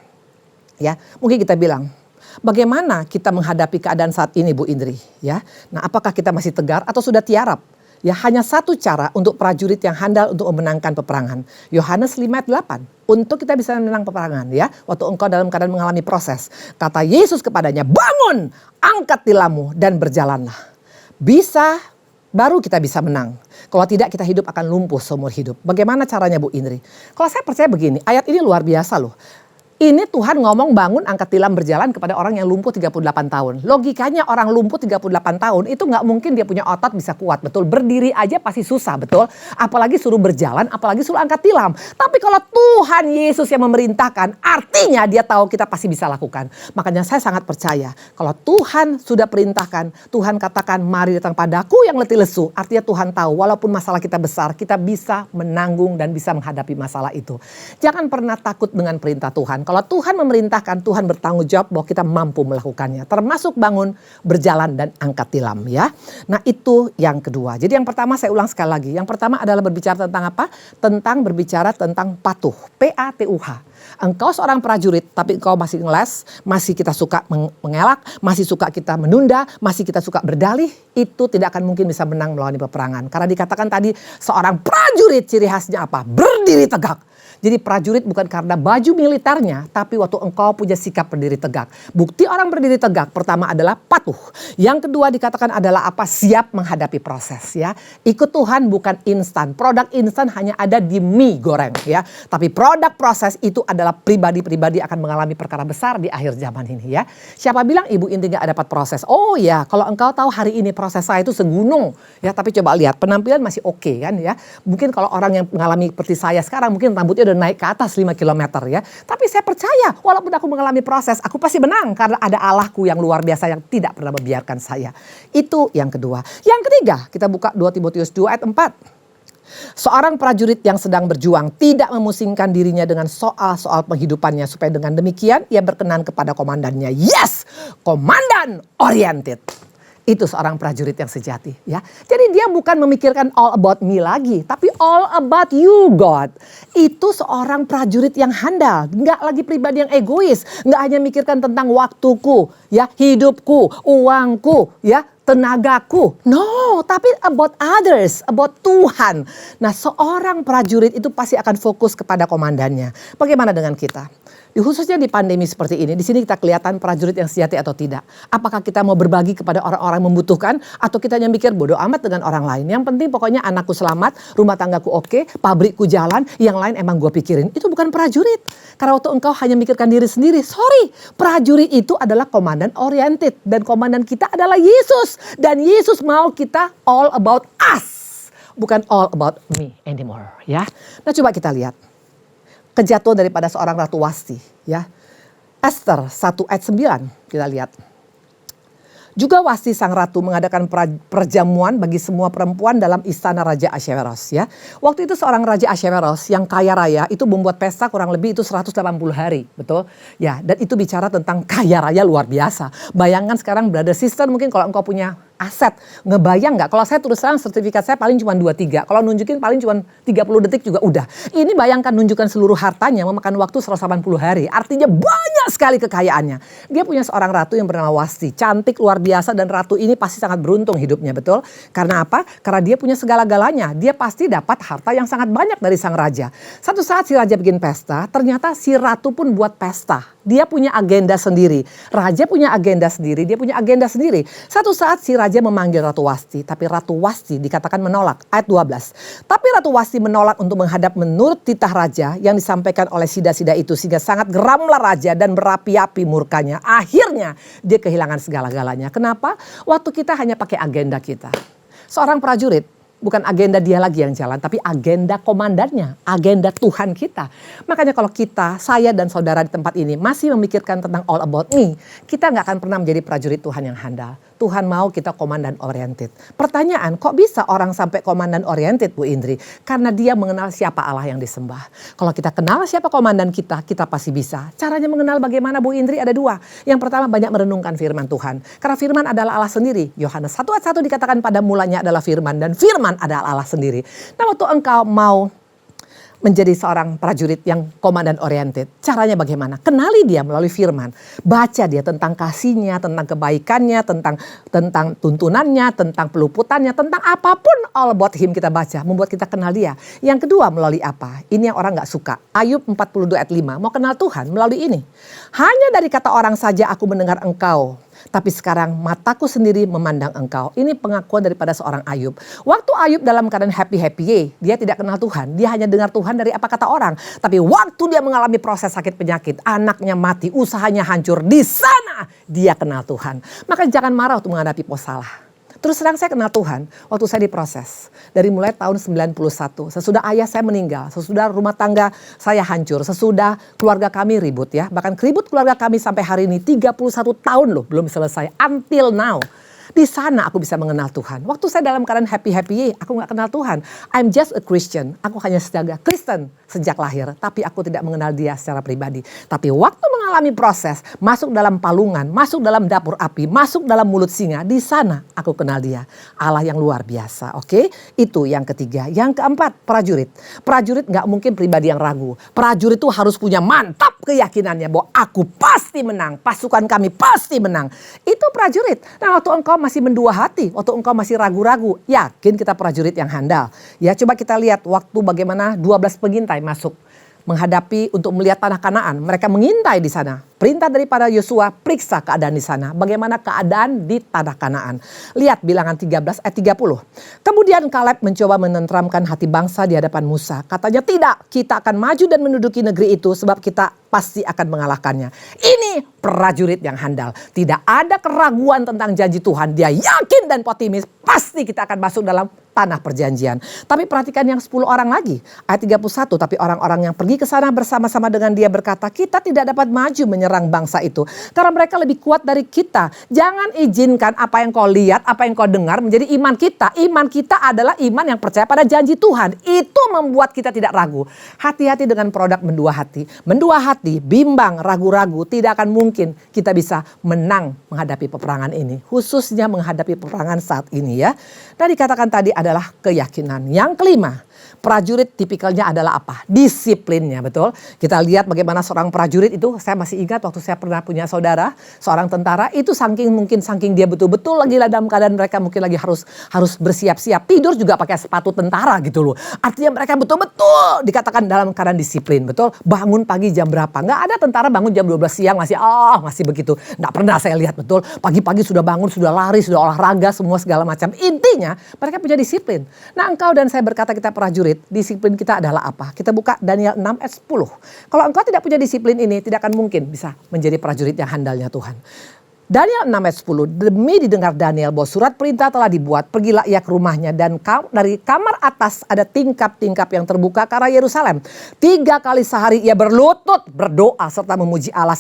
Ya, mungkin kita bilang, bagaimana kita menghadapi keadaan saat ini Bu Indri ya? Nah apakah kita masih tegar atau sudah tiarap? Ya hanya satu cara untuk prajurit yang handal untuk memenangkan peperangan. Yohanes 5 ayat 8. Untuk kita bisa menang peperangan ya. Waktu engkau dalam keadaan mengalami proses. Kata Yesus kepadanya, bangun, angkat tilammu dan berjalanlah. Bisa, baru kita bisa menang. Kalau tidak kita hidup akan lumpuh seumur hidup. Bagaimana caranya Bu Indri? Kalau saya percaya begini, ayat ini luar biasa loh. Ini Tuhan ngomong bangun angkat tilam berjalan kepada orang yang lumpuh 38 tahun. Logikanya orang lumpuh 38 tahun itu gak mungkin dia punya otot bisa kuat. Betul, berdiri aja pasti susah, betul. Apalagi suruh berjalan, apalagi suruh angkat tilam. Tapi kalau Tuhan Yesus yang memerintahkan, artinya dia tahu kita pasti bisa lakukan. Makanya saya sangat percaya kalau Tuhan sudah perintahkan, Tuhan katakan mari datang padaku yang letih lesu. Artinya Tuhan tahu walaupun masalah kita besar, kita bisa menanggung dan bisa menghadapi masalah itu. Jangan pernah takut dengan perintah Tuhan. Kalau Tuhan memerintahkan, Tuhan bertanggung jawab bahwa kita mampu melakukannya. Termasuk bangun, berjalan, dan angkat tilam ya. Nah itu yang kedua. Jadi yang pertama saya ulang sekali lagi. Yang pertama adalah berbicara tentang apa? Tentang berbicara tentang patuh. P-A-T-U-H. Engkau seorang prajurit tapi engkau masih ngeles. Masih kita suka mengelak. Masih suka kita menunda. Masih kita suka berdalih. Itu tidak akan mungkin bisa menang melawan peperangan. Karena dikatakan tadi seorang prajurit ciri khasnya apa? Berdiri tegak. Jadi prajurit bukan karena baju militernya, tapi waktu engkau punya sikap berdiri tegak. Bukti orang berdiri tegak pertama adalah patuh. Yang kedua dikatakan adalah apa? Siap menghadapi proses ya. Ikut Tuhan bukan instan. Produk instan hanya ada di mie goreng ya. Tapi produk proses itu adalah pribadi-pribadi akan mengalami perkara besar di akhir zaman ini ya. Siapa bilang Ibu Indri gak dapat proses? Oh ya, kalau engkau tahu hari ini proses saya itu segunung ya. Tapi coba lihat penampilan masih oke kan ya. Mungkin kalau orang yang mengalami seperti saya sekarang mungkin rambutnya udah naik ke atas 5 km ya. Tapi saya percaya walaupun aku mengalami proses, aku pasti menang karena ada Allahku yang luar biasa yang tidak pernah membiarkan saya. Itu yang kedua. Yang ketiga, kita buka 2 Timotius 2 ayat 4. Seorang prajurit yang sedang berjuang tidak memusingkan dirinya dengan soal-soal penghidupannya supaya dengan demikian ia berkenan kepada komandannya. Yes, komandan oriented. Itu seorang prajurit yang sejati, ya. Jadi dia bukan memikirkan all about me lagi, tapi all about you, God. Itu seorang prajurit yang handal, nggak lagi pribadi yang egois, nggak hanya mikirkan tentang waktuku, ya, hidupku, uangku, ya, tenagaku. No, tapi about others, about Tuhan. Nah, seorang prajurit itu pasti akan fokus kepada komandannya. Bagaimana dengan kita? Khususnya di pandemi seperti ini, di sini kita kelihatan prajurit yang sejati atau tidak. Apakah kita mau berbagi kepada orang-orang yang membutuhkan, atau kita hanya mikir bodoh amat dengan orang lain. Yang penting pokoknya anakku selamat, rumah tanggaku oke, pabrikku jalan, yang lain emang gue pikirin. Itu bukan prajurit. Karena waktu engkau hanya mikirkan diri sendiri, sorry. Prajurit itu adalah komandan oriented. Dan komandan kita adalah Yesus. Dan Yesus mau kita all about us. Bukan all about me anymore, ya. Nah, coba kita lihat kejatuhan daripada seorang Ratu Wasti, ya. Esther 1 ayat 9 kita lihat. Juga Wasti sang ratu mengadakan perjamuan bagi semua perempuan dalam istana Raja Ahasveros, ya. Waktu itu seorang Raja Ahasveros yang kaya raya itu membuat pesta kurang lebih itu 180 hari, betul? Ya, dan itu bicara tentang kaya raya luar biasa. Bayangkan sekarang brother sister, mungkin kalau engkau punya aset, ngebayang nggak? Kalau saya terus terang sertifikat saya paling cuma 2-3. Kalau nunjukin paling cuma 30 detik juga udah. Ini bayangkan nunjukkan seluruh hartanya memakan waktu 180 hari. Artinya banyak sekali kekayaannya. Dia punya seorang ratu yang bernama Wasti. Cantik luar biasa dan ratu ini pasti sangat beruntung hidupnya, betul? Karena apa? Karena dia punya segala-galanya. Dia pasti dapat harta yang sangat banyak dari sang raja. Satu saat si raja bikin pesta, ternyata si ratu pun buat pesta. Dia punya agenda sendiri. Raja punya agenda sendiri, dia punya agenda sendiri. Satu saat si raja memanggil Ratu Wasti, tapi Ratu Wasti dikatakan menolak. Ayat 12. Tapi Ratu Wasti menolak untuk menghadap menurut titah raja yang disampaikan oleh sida-sida itu. Sehingga sangat geramlah raja dan berapi-api murkanya. Akhirnya dia kehilangan segala-galanya. Kenapa? Waktu kita hanya pakai agenda kita. Seorang prajurit, bukan agenda dia lagi yang jalan, tapi agenda komandannya, agenda Tuhan kita. Makanya kalau kita, saya dan saudara di tempat ini masih memikirkan tentang all about me, kita nggak akan pernah menjadi prajurit Tuhan yang handal. Tuhan mau kita komandan oriented. Pertanyaan, kok bisa orang sampai komandan oriented, Bu Indri? Karena dia mengenal siapa Allah yang disembah. Kalau kita kenal siapa komandan kita, kita pasti bisa. Caranya mengenal bagaimana, Bu Indri, ada dua. Yang pertama, banyak merenungkan firman Tuhan. Karena firman adalah Allah sendiri. Yohanes 1 ayat 1 dikatakan pada mulanya adalah firman, dan firman adalah Allah sendiri. Nah, waktu engkau mau menjadi seorang prajurit yang komandan oriented, caranya bagaimana? Kenali dia melalui firman. Baca dia tentang kasihnya, tentang kebaikannya, tentang tuntunannya, tentang peluputannya, tentang apapun all about him kita baca. Membuat kita kenal dia. Yang kedua, melalui apa? Ini yang orang gak suka. Ayub 42 ayat 5. Mau kenal Tuhan melalui ini. Hanya dari kata orang saja aku mendengar engkau. Tapi sekarang mataku sendiri memandang engkau. Ini pengakuan daripada seorang Ayub. Waktu Ayub dalam keadaan happy-happy, dia tidak kenal Tuhan. Dia hanya dengar Tuhan dari apa kata orang. Tapi waktu dia mengalami proses sakit penyakit, anaknya mati, usahanya hancur, di sana dia kenal Tuhan. Maka jangan marah waktu menghadapi masalah. Terus terang saya kenal Tuhan waktu saya diproses. Dari mulai tahun 91. Sesudah ayah saya meninggal. Sesudah rumah tangga saya hancur. Sesudah keluarga kami ribut, ya. Bahkan ribut keluarga kami sampai hari ini 31 tahun loh belum selesai. Until now. Di sana aku bisa mengenal Tuhan. Waktu saya dalam keadaan happy-happy, aku gak kenal Tuhan. I'm just a Christian. Aku hanya sebagai Kristen sejak lahir. Tapi aku tidak mengenal dia secara pribadi. Tapi waktu mengalami proses, masuk dalam palungan, masuk dalam dapur api, masuk dalam mulut singa, di sana aku kenal dia. Allah yang luar biasa, oke? Itu yang ketiga. Yang keempat, prajurit. Prajurit gak mungkin pribadi yang ragu. Prajurit itu harus punya mantap keyakinannya bahwa aku pasti menang. Pasukan kami pasti menang. Itu prajurit. Nah, waktu engkau masih mendua hati, waktu engkau masih ragu-ragu, yakin kita prajurit yang handal. Ya, coba kita lihat waktu bagaimana 12 pengintai masuk menghadapi untuk melihat tanah Kanaan. Mereka mengintai di sana. Perintah daripada Yosua, periksa keadaan di sana. Bagaimana keadaan di tanah Kanaan. Lihat bilangan 13 ayat 30. Kemudian Kaleb mencoba menenteramkan hati bangsa di hadapan Musa. Katanya tidak, kita akan maju dan menduduki negeri itu sebab kita pasti akan mengalahkannya. Ini prajurit yang handal. Tidak ada keraguan tentang janji Tuhan. Dia yakin dan optimis pasti kita akan masuk dalam tanah perjanjian. Tapi perhatikan yang 10 orang lagi. Ayat 31, tapi orang-orang yang pergi ke sana bersama-sama dengan dia berkata, kita tidak dapat maju menyerang menyerang bangsa itu. Karena mereka lebih kuat dari kita. Jangan izinkan apa yang kau lihat, apa yang kau dengar menjadi iman kita. Iman kita adalah iman yang percaya pada janji Tuhan. Itu membuat kita tidak ragu. Hati-hati dengan produk mendua hati. Mendua hati, bimbang, ragu-ragu, tidak akan mungkin kita bisa menang menghadapi peperangan ini. Khususnya menghadapi peperangan saat ini ya. Dan dikatakan tadi adalah keyakinan. Yang kelima, prajurit tipikalnya adalah apa? Disiplinnya, betul. Kita lihat bagaimana seorang prajurit itu, saya masih ingat waktu saya pernah punya saudara, seorang tentara, itu saking dia betul-betul lagi dalam keadaan mereka mungkin lagi harus bersiap-siap. Tidur juga pakai sepatu tentara gitu loh. Artinya mereka betul-betul dikatakan dalam keadaan disiplin, betul. Bangun pagi jam berapa? Nggak ada tentara bangun jam 12 siang masih begitu. Nggak pernah saya lihat, betul. Pagi-pagi sudah bangun, sudah lari, sudah olahraga, semua segala macam. Intinya mereka punya disiplin. Nah, engkau dan saya berkata kita prajurit, disiplin kita adalah apa? Kita buka Daniel 6 ayat 10. Kalau engkau tidak punya disiplin ini, tidak akan mungkin bisa menjadi prajurit yang handalnya Tuhan. Daniel 6 ayat 10, demi didengar Daniel bahwa surat perintah telah dibuat, pergilah ia ke rumahnya dan dari kamar atas ada tingkap-tingkap yang terbuka ke arah Yerusalem. 3 kali sehari ia berlutut, berdoa serta memuji Allah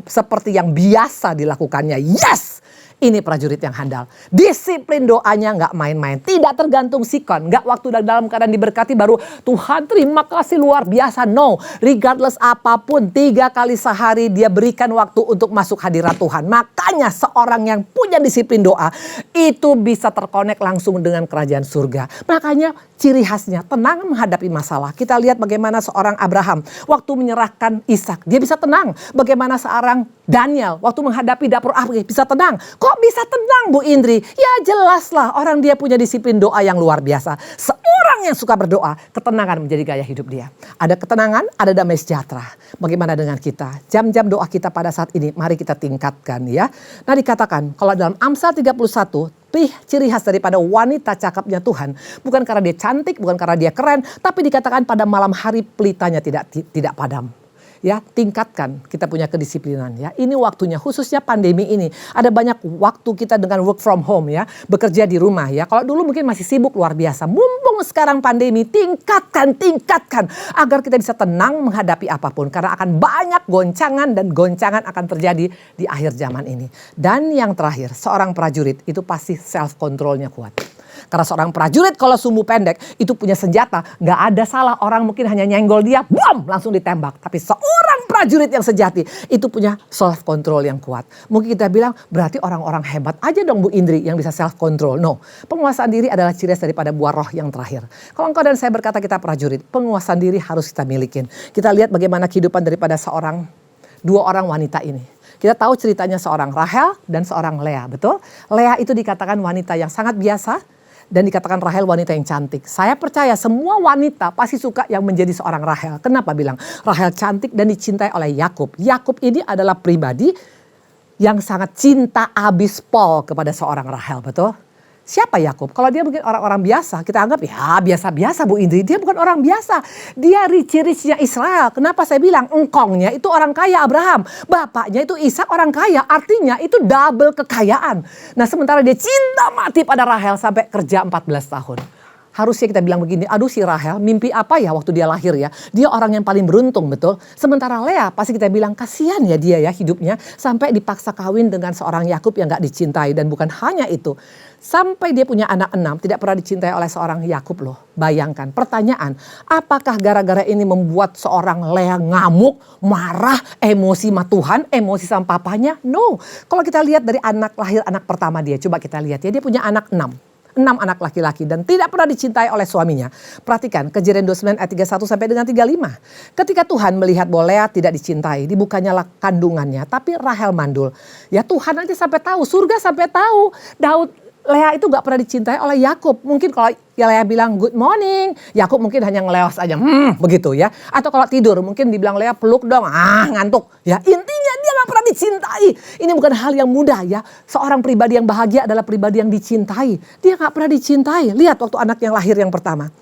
seperti yang biasa dilakukannya. Yes! Ini prajurit yang handal. Disiplin doanya nggak main-main. Tidak tergantung sikon. Nggak waktu dalam keadaan diberkati baru Tuhan terima kasih luar biasa. No. Regardless apapun. 3 kali sehari dia berikan waktu untuk masuk hadirat Tuhan. Makanya seorang yang punya disiplin doa itu bisa terkonek langsung dengan kerajaan surga. Makanya ciri khasnya tenang menghadapi masalah. Kita lihat bagaimana seorang Abraham waktu menyerahkan Ishak. Dia bisa tenang. Bagaimana seorang Daniel waktu menghadapi dapur api bisa tenang. Kok bisa tenang Bu Indri? Ya jelaslah orang dia punya disiplin doa yang luar biasa. Seorang yang suka berdoa, ketenangan menjadi gaya hidup dia. Ada ketenangan, ada damai sejahtera. Bagaimana dengan kita? Jam-jam doa kita pada saat ini, mari kita tingkatkan ya. Nah dikatakan, kalau dalam Amsal 31, ciri khas daripada wanita cakapnya Tuhan. Bukan karena dia cantik, bukan karena dia keren. Tapi dikatakan pada malam hari pelitanya tidak padam. Ya, tingkatkan kita punya kedisiplinan ya. Ini waktunya khususnya pandemi ini. Ada banyak waktu kita dengan work from home ya. Bekerja di rumah ya. Kalau dulu mungkin masih sibuk luar biasa. Mumpung sekarang pandemi tingkatkan. Agar kita bisa tenang menghadapi apapun. Karena akan banyak goncangan dan goncangan akan terjadi di akhir zaman ini. Dan yang terakhir, seorang prajurit itu pasti self controlnya kuat. Karena seorang prajurit kalau sumbu pendek itu punya senjata. Gak ada salah, orang mungkin hanya nyenggol dia, bom, langsung ditembak. Tapi seorang prajurit yang sejati itu punya self control yang kuat. Mungkin kita bilang berarti orang-orang hebat aja dong Bu Indri yang bisa self control. No, penguasaan diri adalah ciri khas daripada buah roh yang terakhir. Kalau engkau dan saya berkata kita prajurit, penguasaan diri harus kita milikin. Kita lihat bagaimana kehidupan daripada dua orang wanita ini. Kita tahu ceritanya seorang Rahel dan seorang Lea, betul? Lea itu dikatakan wanita yang sangat biasa. Dan dikatakan Rahel wanita yang cantik. Saya percaya semua wanita pasti suka yang menjadi seorang Rahel. Kenapa bilang? Rahel cantik dan dicintai oleh Yakub. Yakub ini adalah pribadi yang sangat cinta abis pol kepada seorang Rahel, betul? Siapa Yakub? Kalau dia mungkin orang-orang biasa, kita anggap ya biasa-biasa Bu Indri. Dia bukan orang biasa. Dia rich-richnya Israel. Kenapa saya bilang engkongnya itu orang kaya Abraham. Bapaknya itu Ishak orang kaya. Artinya itu double kekayaan. Nah sementara dia cinta mati pada Rahel sampai kerja 14 tahun. Harusnya kita bilang begini, aduh si Rahel mimpi apa ya waktu dia lahir ya. Dia orang yang paling beruntung, betul. Sementara Lea pasti kita bilang kasihan ya dia ya hidupnya. Sampai dipaksa kawin dengan seorang Yakub yang gak dicintai. Dan bukan hanya itu. Sampai dia punya anak 6 tidak pernah dicintai oleh seorang Yakub loh. Bayangkan pertanyaan, apakah gara-gara ini membuat seorang Lea ngamuk, marah, emosi sama Tuhan, emosi sama papanya? No. Kalau kita lihat dari lahir anak pertama dia, coba kita lihat ya, dia punya anak 6 anak laki-laki dan tidak pernah dicintai oleh suaminya. Perhatikan Kejadian 29 ayat 31 sampai dengan 35. Ketika Tuhan melihat bahwa Lea tidak dicintai, dibukanya kandungannya, tapi Rahel mandul. Ya Tuhan nanti sampai tahu, surga sampai tahu. Lea itu gak pernah dicintai oleh Yakub. Mungkin kalau Lea bilang good morning, Yakub mungkin hanya ngelewas aja, begitu ya. Atau kalau tidur mungkin dibilang Lea peluk dong, ngantuk. Ya intinya dia gak pernah dicintai. Ini bukan hal yang mudah ya. Seorang pribadi yang bahagia adalah pribadi yang dicintai. Dia gak pernah dicintai. Lihat waktu anak yang lahir yang pertama.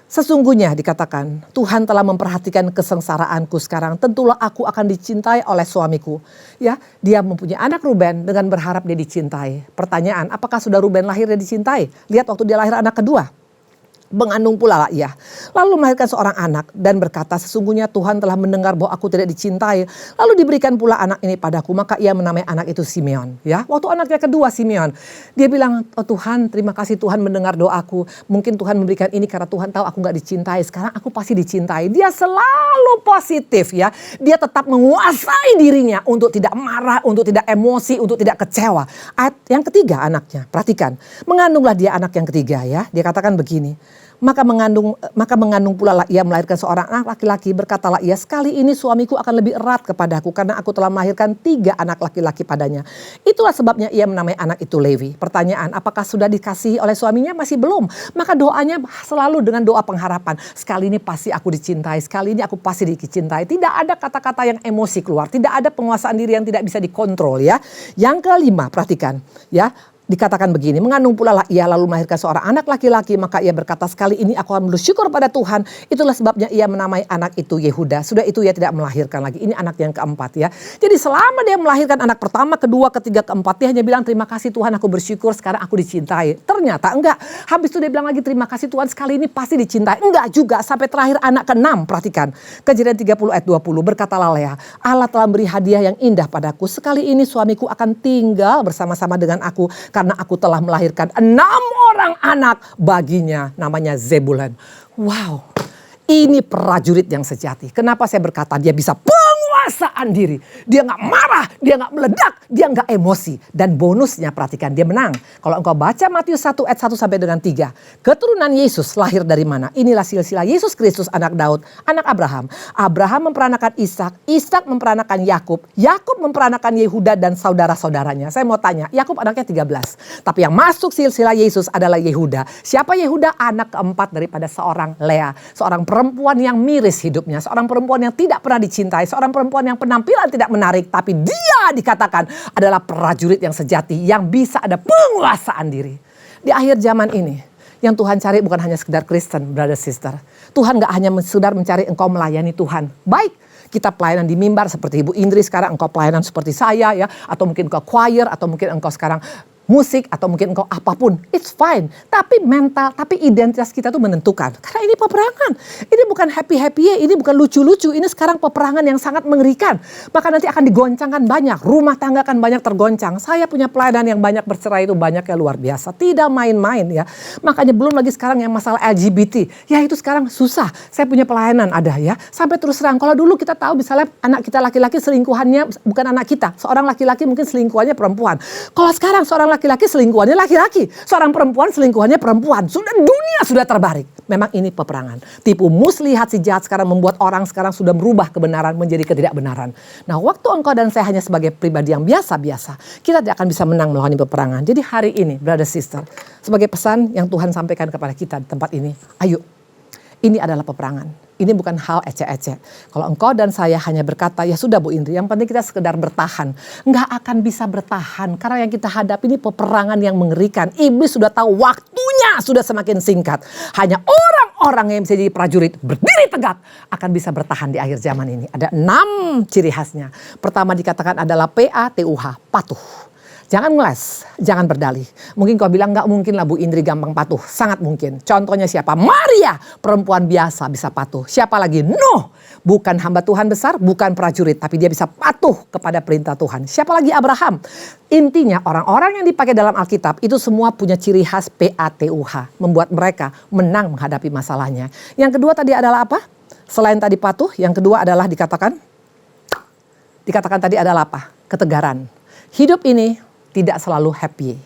Sesungguhnya dikatakan Tuhan telah memperhatikan kesengsaraanku sekarang. Tentulah aku akan dicintai oleh suamiku. Ya, dia mempunyai anak Ruben dengan berharap dia dicintai. Pertanyaan, apakah sudah Ruben lahir dia dicintai? Lihat waktu dia lahir anak kedua. Mengandung pula lah ia. Lalu melahirkan seorang anak dan berkata, sesungguhnya Tuhan telah mendengar bahwa aku tidak dicintai. Lalu diberikan pula anak ini padaku, maka ia menamai anak itu Simeon. Ya, waktu anaknya kedua Simeon, dia bilang, oh Tuhan, terima kasih Tuhan mendengar doaku. Mungkin Tuhan memberikan ini karena Tuhan tahu aku gak dicintai. Sekarang aku pasti dicintai. Dia selalu positif ya. Dia tetap menguasai dirinya untuk tidak marah, untuk tidak emosi, untuk tidak kecewa. Ayat yang ketiga anaknya, perhatikan. Mengandunglah dia anak yang ketiga ya. Dia katakan begini. Maka mengandung pula lah ia melahirkan seorang anak laki-laki. Berkatalah ia, sekali ini suamiku akan lebih erat kepadaku karena aku telah melahirkan 3 anak laki-laki padanya. Itulah sebabnya ia menamai anak itu Lewi. Pertanyaan, apakah sudah dikasihi oleh suaminya? Masih belum. Maka doanya selalu dengan doa pengharapan. Sekali ini pasti aku dicintai, sekali ini aku pasti dicintai. Tidak ada kata-kata yang emosi keluar, tidak ada penguasaan diri yang tidak bisa dikontrol ya. Yang kelima, perhatikan ya. Dikatakan begini, mengandung pula lah ia lalu melahirkan seorang anak laki-laki, maka ia berkata, sekali ini aku akan bersyukur pada Tuhan. Itulah sebabnya ia menamai anak itu Yehuda. Sudah itu ia tidak melahirkan lagi. Ini anak yang keempat ya. Jadi selama dia melahirkan anak pertama, kedua, ketiga, keempat, dia hanya bilang terima kasih Tuhan, aku bersyukur sekarang aku dicintai. Ternyata enggak. Habis itu dia bilang lagi terima kasih Tuhan, sekali ini pasti dicintai. Enggak juga, sampai terakhir anak ke-6. Perhatikan, Kejadian 30 ayat 20, berkatalah Lea, Allah telah beri hadiah yang indah padaku. Sekali ini suamiku akan tinggal bersama-sama dengan aku. Karena aku telah melahirkan 6 orang anak baginya, namanya Zebulun. Wow, ini prajurit yang sejati. Kenapa saya berkata dia bisa penguasaan diri. Dia gak marah, dia gak meledak, dia gak emosi. Dan bonusnya perhatikan, dia menang. Kalau engkau baca Matius 1 ayat 1 sampai dengan 3. Keturunan Yesus lahir dari mana? Inilah silsilah Yesus Kristus anak Daud, anak Abraham. Abraham memperanakan Ishak, Ishak memperanakan Yakub, Yakub memperanakan Yehuda dan saudara-saudaranya. Saya mau tanya, Yakub anaknya 13. Tapi yang masuk silsilah Yesus adalah Yehuda. Siapa Yehuda? Anak keempat daripada seorang Lea. Seorang perempuan yang miris hidupnya. Seorang perempuan yang tidak pernah dicintai. Seorang perempuan yang penampilan tidak menarik. Tapi dia dikatakan adalah prajurit yang sejati. Yang bisa ada penguasaan diri. Di akhir zaman ini, yang Tuhan cari bukan hanya sekedar Kristen, brother sister. Tuhan gak hanya sekedar mencari engkau melayani Tuhan. Baik, kita pelayanan di mimbar seperti Ibu Indri sekarang, engkau pelayanan seperti saya ya. Atau mungkin engkau choir, atau mungkin engkau sekarang musik, atau mungkin engkau apapun, it's fine. Tapi mental, tapi identitas kita tuh menentukan. Karena ini peperangan. Ini bukan happy-happy, ini bukan lucu-lucu. Ini sekarang peperangan yang sangat mengerikan. Maka nanti akan digoncangkan banyak. Rumah tangga akan banyak tergoncang. Saya punya pelayanan yang banyak bercerai itu banyak ya luar biasa. Tidak main-main ya. Makanya belum lagi sekarang yang masalah LGBT. Ya itu sekarang susah. Saya punya pelayanan ada ya. Sampai terus terang. Kalau dulu kita tahu misalnya anak kita laki-laki selingkuhannya bukan anak kita. Seorang laki-laki mungkin selingkuhannya perempuan. Kalau sekarang seorang laki-laki selingkuhannya laki-laki. Seorang perempuan selingkuhannya perempuan. Dunia sudah terbalik. Memang ini peperangan. Tipu muslihat si jahat sekarang membuat orang sekarang sudah merubah kebenaran menjadi ketidakbenaran. Nah waktu engkau dan saya hanya sebagai pribadi yang biasa-biasa, kita tidak akan bisa menang melawan peperangan. Jadi hari ini, brother sister, sebagai pesan yang Tuhan sampaikan kepada kita di tempat ini, ayo, ini adalah peperangan. Ini bukan hal ecek-ecek. Kalau engkau dan saya hanya berkata, ya sudah Bu Indri, yang penting kita sekedar bertahan. Nggak akan bisa bertahan. Karena yang kita hadapi ini peperangan yang mengerikan. Iblis sudah tahu waktunya sudah semakin singkat. Hanya orang-orang yang bisa jadi prajurit, berdiri tegak, akan bisa bertahan di akhir zaman ini. Ada 6 ciri khasnya. Pertama dikatakan adalah PATUH, patuh. Jangan ngeles, jangan berdalih. Mungkin kau bilang gak mungkin lah Bu Indri gampang patuh. Sangat mungkin. Contohnya siapa? Maria, perempuan biasa bisa patuh. Siapa lagi? Nuh, bukan hamba Tuhan besar, bukan prajurit. Tapi dia bisa patuh kepada perintah Tuhan. Siapa lagi? Abraham. Intinya orang-orang yang dipakai dalam Alkitab itu semua punya ciri khas PATUH. Membuat mereka menang menghadapi masalahnya. Yang kedua tadi adalah apa? Selain tadi patuh, yang kedua adalah dikatakan tadi adalah apa? Ketegaran. Hidup ini tidak selalu happy.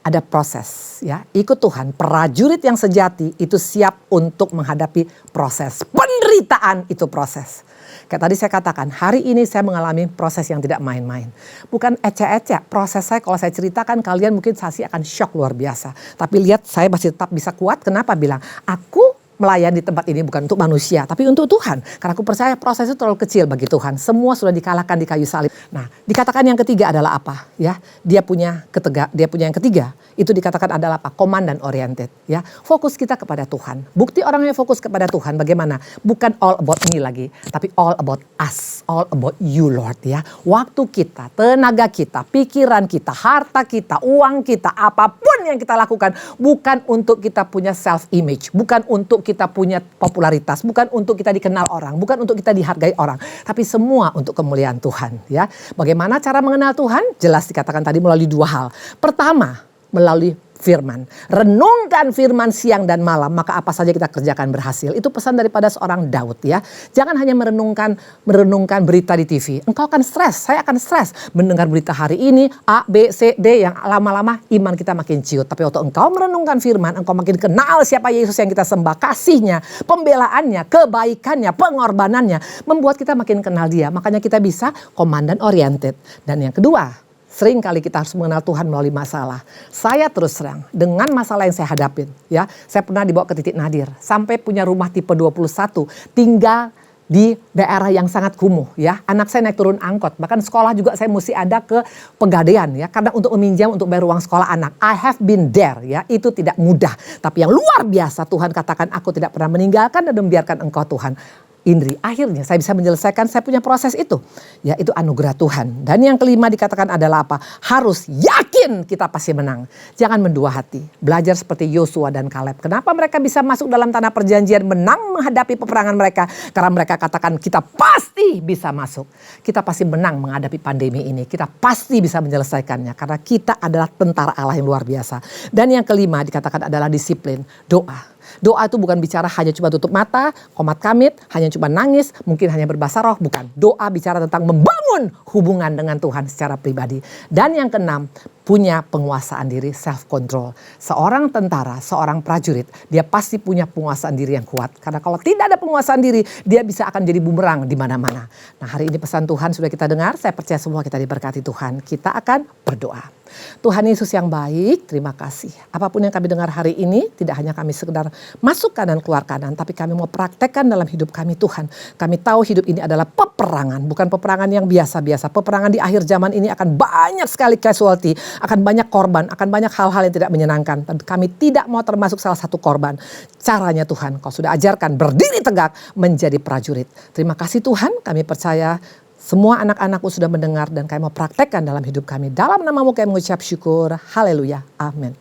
Ada proses ya. Ikut Tuhan, prajurit yang sejati itu siap untuk menghadapi proses. Penderitaan itu proses. Kayak tadi saya katakan, hari ini saya mengalami proses yang tidak main-main. Bukan ecek-ecek, proses saya kalau saya ceritakan kalian mungkin saksi akan shock luar biasa. Tapi lihat saya masih tetap bisa kuat, kenapa bilang? Aku melayani di tempat ini bukan untuk manusia, tapi untuk Tuhan. Karena aku percaya proses itu terlalu kecil bagi Tuhan. Semua sudah dikalahkan di kayu salib. Nah, dikatakan yang ketiga adalah apa? Ya, dia punya yang ketiga. Itu dikatakan adalah apa? Komandan oriented. Ya, fokus kita kepada Tuhan. Bukti orang yang fokus kepada Tuhan bagaimana? Bukan all about me lagi, tapi all about us, all about you Lord. Ya, waktu kita, tenaga kita, pikiran kita, harta kita, uang kita, apapun yang kita lakukan, bukan untuk kita punya self image, bukan untuk kita punya popularitas, bukan untuk kita dikenal orang, bukan untuk kita dihargai orang, tapi semua untuk kemuliaan Tuhan. Ya, bagaimana cara mengenal Tuhan? Jelas dikatakan tadi melalui dua hal. Pertama, melalui firman. Renungkan firman siang dan malam, maka apa saja kita kerjakan berhasil. Itu pesan daripada seorang Daud ya. Jangan hanya merenungkan berita di TV. Engkau akan stres, saya akan stres mendengar berita hari ini A, B, C, D yang lama-lama iman kita makin ciut. Tapi waktu engkau merenungkan firman, engkau makin kenal siapa Yesus yang kita sembah, kasihnya, pembelaannya, kebaikannya, pengorbanannya, membuat kita makin kenal dia. Makanya kita bisa komandan oriented. Dan yang kedua, sering kali kita harus mengenal Tuhan melalui masalah. Saya terus terang dengan masalah yang saya hadapin. Ya, saya pernah dibawa ke titik nadir. Sampai punya rumah tipe 21. Tinggal di daerah yang sangat kumuh. Ya, anak saya naik turun angkot. Bahkan sekolah juga saya mesti ada ke Pegadaian. Ya, karena untuk meminjam untuk bayar uang sekolah anak. I have been there. Ya, itu tidak mudah. Tapi yang luar biasa Tuhan katakan aku tidak pernah meninggalkan dan membiarkan engkau Tuhan. Indri, akhirnya saya bisa menyelesaikan, saya punya proses itu. Ya, itu anugerah Tuhan. Dan yang kelima dikatakan adalah apa? Harus yakin kita pasti menang. Jangan mendua hati. Belajar seperti Yosua dan Kaleb. Kenapa mereka bisa masuk dalam tanah perjanjian, menang menghadapi peperangan mereka? Karena mereka katakan kita pasti bisa masuk. Kita pasti menang menghadapi pandemi ini. Kita pasti bisa menyelesaikannya. Karena kita adalah tentara Allah yang luar biasa. Dan yang kelima dikatakan adalah disiplin, doa. Doa itu bukan bicara hanya cuma tutup mata, komat kamit, hanya cuma nangis, mungkin hanya berbahasa roh, bukan. Doa bicara tentang membangun hubungan dengan Tuhan secara pribadi. Dan yang keenam, punya penguasaan diri, self control. Seorang tentara, seorang prajurit, dia pasti punya penguasaan diri yang kuat. Karena kalau tidak ada penguasaan diri, dia bisa akan jadi bumerang di mana-mana. Nah, hari ini pesan Tuhan sudah kita dengar, saya percaya semua kita diberkati Tuhan. Kita akan berdoa. Tuhan Yesus yang baik, terima kasih. Apapun yang kami dengar hari ini, tidak hanya kami sekedar masuk kanan keluar kanan, tapi kami mau praktekkan dalam hidup kami Tuhan. Kami tahu hidup ini adalah peperangan, bukan peperangan yang biasa-biasa. Peperangan di akhir zaman ini akan banyak sekali casualty, akan banyak korban, akan banyak hal-hal yang tidak menyenangkan. Dan kami tidak mau termasuk salah satu korban. Caranya Tuhan, Kau sudah ajarkan berdiri tegak menjadi prajurit. Terima kasih Tuhan, kami percaya semua anak-anakku sudah mendengar dan kami mau praktekkan dalam hidup kami. Dalam namamu kami mengucap syukur. Haleluya. Amin.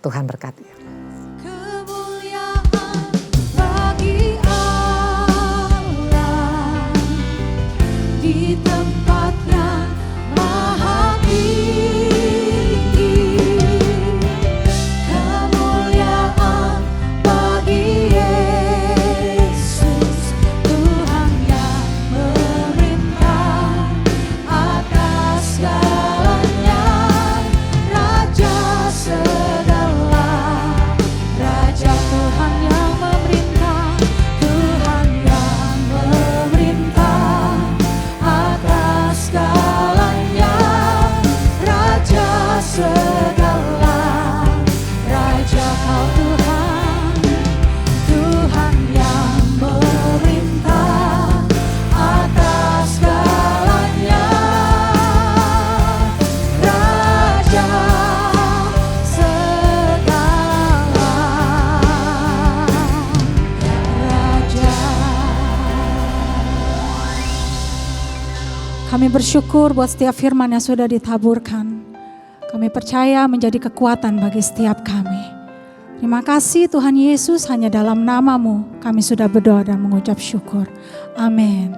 Tuhan berkati.
Kemuliaan bagi Allah di tempat yang maha tinggi. Kemuliaan bagi Yesus, Tuhan yang memerintah atas segalanya, Raja segala Raja, Tuhan yang memerintah, Tuhan yang memerintah atas segalanya, Raja segala Raja, Kau Tuhan, Tuhan yang memerintah atas segalanya, Raja segala Raja. Kami bersyukur buat setiap firman yang sudah ditaburkan. Kami percaya menjadi kekuatan bagi setiap kami. Terima kasih Tuhan Yesus, hanya dalam nama-Mu kami sudah berdoa dan mengucap syukur. Amin.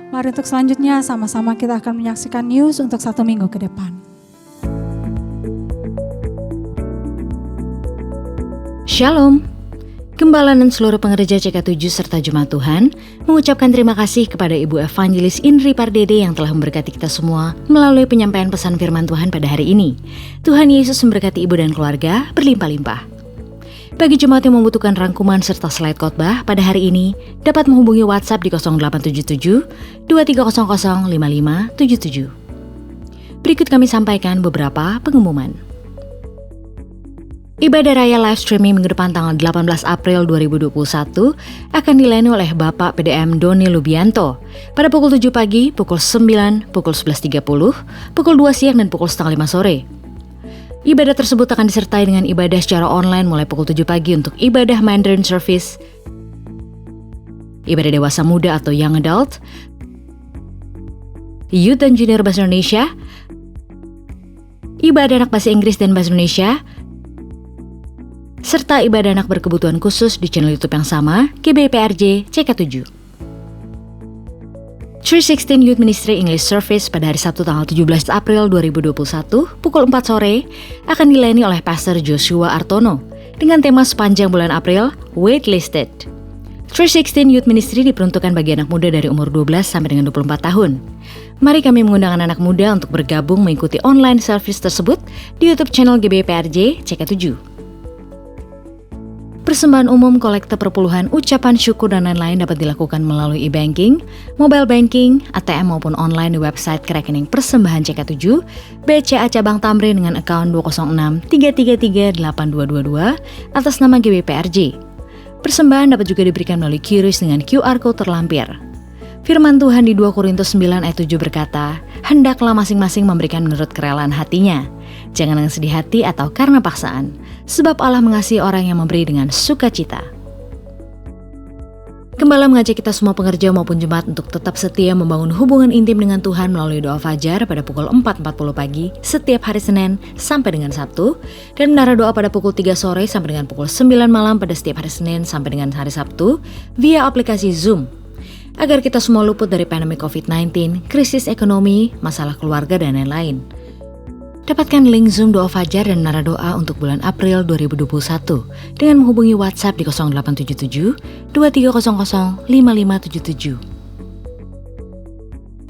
Mari untuk selanjutnya sama-sama kita akan menyaksikan news untuk 1 minggu ke depan.
Shalom. Gembala dan seluruh pengerja CK7 serta Jemaat Tuhan mengucapkan terima kasih kepada Ibu Evangelis Indri Pardede yang telah memberkati kita semua melalui penyampaian pesan firman Tuhan pada hari ini. Tuhan Yesus memberkati Ibu dan keluarga berlimpah-limpah. Bagi jemaat yang membutuhkan rangkuman serta slide khotbah pada hari ini, dapat menghubungi WhatsApp di 0877 2300 5577. Berikut kami sampaikan beberapa pengumuman. Ibadah Raya live streaming minggu depan tanggal 18 April 2021 akan dilayani oleh Bapak PDM Doni Lubianto pada pukul 7 pagi, pukul 9, pukul 11.30, pukul 2 siang, dan pukul setengah 5 sore. Ibadah tersebut akan disertai dengan ibadah secara online mulai pukul 7 pagi untuk ibadah Mandarin Service, ibadah dewasa muda atau Young Adult, Youth dan Junior Bahasa Indonesia, ibadah anak bahasa Inggris dan bahasa Indonesia, serta ibadah anak berkebutuhan khusus di channel YouTube yang sama, GBPRJ CK7. 316 Youth Ministry English Service pada hari Sabtu tanggal 17 April 2021 pukul 4 sore akan dilayani oleh Pastor Joshua Artono dengan tema sepanjang bulan April, Waitlisted. 316 Youth Ministry diperuntukkan bagi anak muda dari umur 12 sampai dengan 24 tahun. Mari kami mengundang anak muda untuk bergabung mengikuti online service tersebut di YouTube channel GBPRJ CK7. Persembahan umum, kolekte perpuluhan, ucapan syukur, dan lain-lain dapat dilakukan melalui e-banking, mobile banking, ATM maupun online di website rekening persembahan CK7, BCA Cabang Tamrin dengan akun 206-333-8222 atas nama GBPRJ. Persembahan dapat juga diberikan melalui QRIS dengan QR Code terlampir. Firman Tuhan di 2 Korintus 9 ayat 7 berkata, "Hendaklah masing-masing memberikan menurut kerelaan hatinya, jangan dengan sedih hati atau karena paksaan, sebab Allah mengasihi orang yang memberi dengan sukacita." Gembala mengajak kita semua pengerja maupun jemaat untuk tetap setia membangun hubungan intim dengan Tuhan melalui doa fajar pada pukul 4.40 pagi setiap hari Senin sampai dengan Sabtu, dan menara doa pada pukul 3 sore sampai dengan pukul 9 malam pada setiap hari Senin sampai dengan hari Sabtu via aplikasi Zoom. Agar kita semua luput dari pandemi COVID-19, krisis ekonomi, masalah keluarga, dan lain-lain. Dapatkan link Zoom doa fajar dan menara doa untuk bulan April 2021 dengan menghubungi WhatsApp di 0877 2300 5577.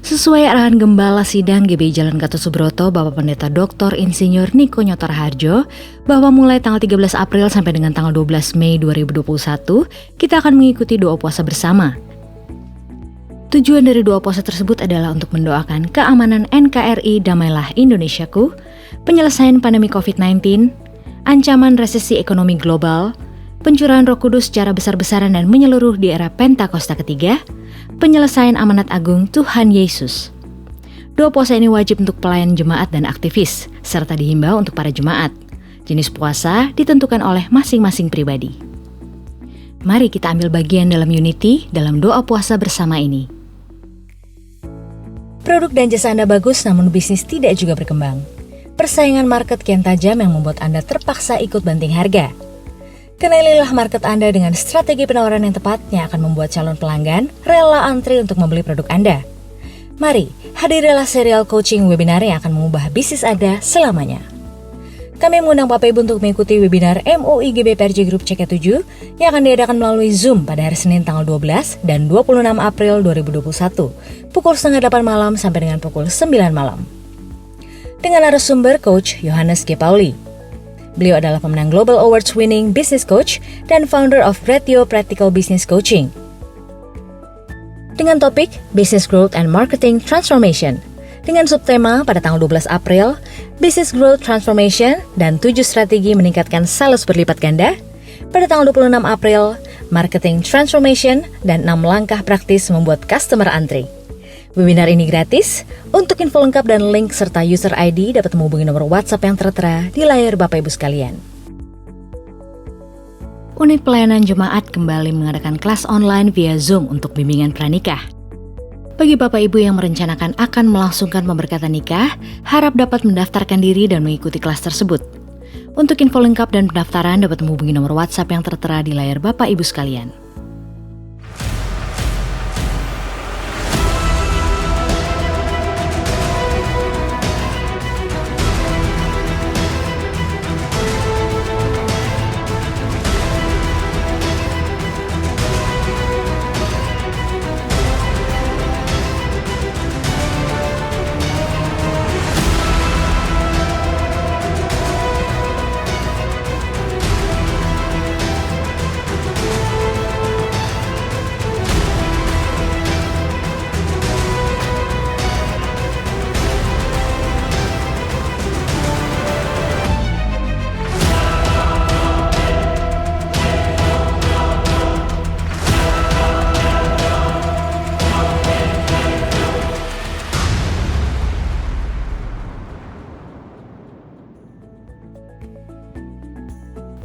Sesuai arahan Gembala Sidang GBI Jalan Gatot Subroto, Bapak Pendeta Dr. Insinyur Niko Nyotor Harjo, bahwa mulai tanggal 13 April sampai dengan tanggal 12 Mei 2021, kita akan mengikuti doa puasa bersama. Tujuan dari doa puasa tersebut adalah untuk mendoakan keamanan NKRI Damailah Indonesiaku, penyelesaian pandemi COVID-19, ancaman resesi ekonomi global, pencurahan Roh Kudus secara besar-besaran dan menyeluruh di era Pentakosta ketiga, penyelesaian amanat agung Tuhan Yesus. Doa puasa ini wajib untuk pelayan jemaat dan aktivis, serta dihimbau untuk para jemaat. Jenis puasa ditentukan oleh masing-masing pribadi. Mari kita ambil bagian dalam unity dalam doa puasa bersama ini. Produk dan jasa Anda bagus namun bisnis tidak juga berkembang. Persaingan market kian tajam yang membuat Anda terpaksa ikut banting harga. Kenalilah market Anda dengan strategi penawaran yang tepat yang akan membuat calon pelanggan rela antri untuk membeli produk Anda. Mari, hadirilah serial coaching webinar yang akan mengubah bisnis Anda selamanya. Kami mengundang Bapak Ibu untuk mengikuti webinar MOI GBPRJ Group CK7 yang akan diadakan melalui Zoom pada hari Senin tanggal 12 dan 26 April 2021, pukul setengah 8 malam sampai dengan pukul 9 malam. Dengan narasumber Coach Yohanes G. Pauli. Beliau adalah pemenang Global Awards winning Business Coach dan founder of Retio Practical Business Coaching. Dengan topik Business Growth and Marketing Transformation, dengan subtema pada tanggal 12 April, Business Growth Transformation dan 7 strategi meningkatkan sales berlipat ganda. Pada tanggal 26 April, Marketing Transformation dan 6 langkah praktis membuat customer antri. Webinar ini gratis. Untuk info lengkap dan link serta user ID dapat menghubungi nomor WhatsApp yang tertera di layar Bapak Ibu sekalian. Unit Pelayanan Jemaat kembali mengadakan kelas online via Zoom untuk bimbingan pranikah. Bagi Bapak Ibu yang merencanakan akan melangsungkan pemberkatan nikah, harap dapat mendaftarkan diri dan mengikuti kelas tersebut. Untuk info lengkap dan pendaftaran dapat menghubungi nomor WhatsApp yang tertera di layar Bapak Ibu sekalian.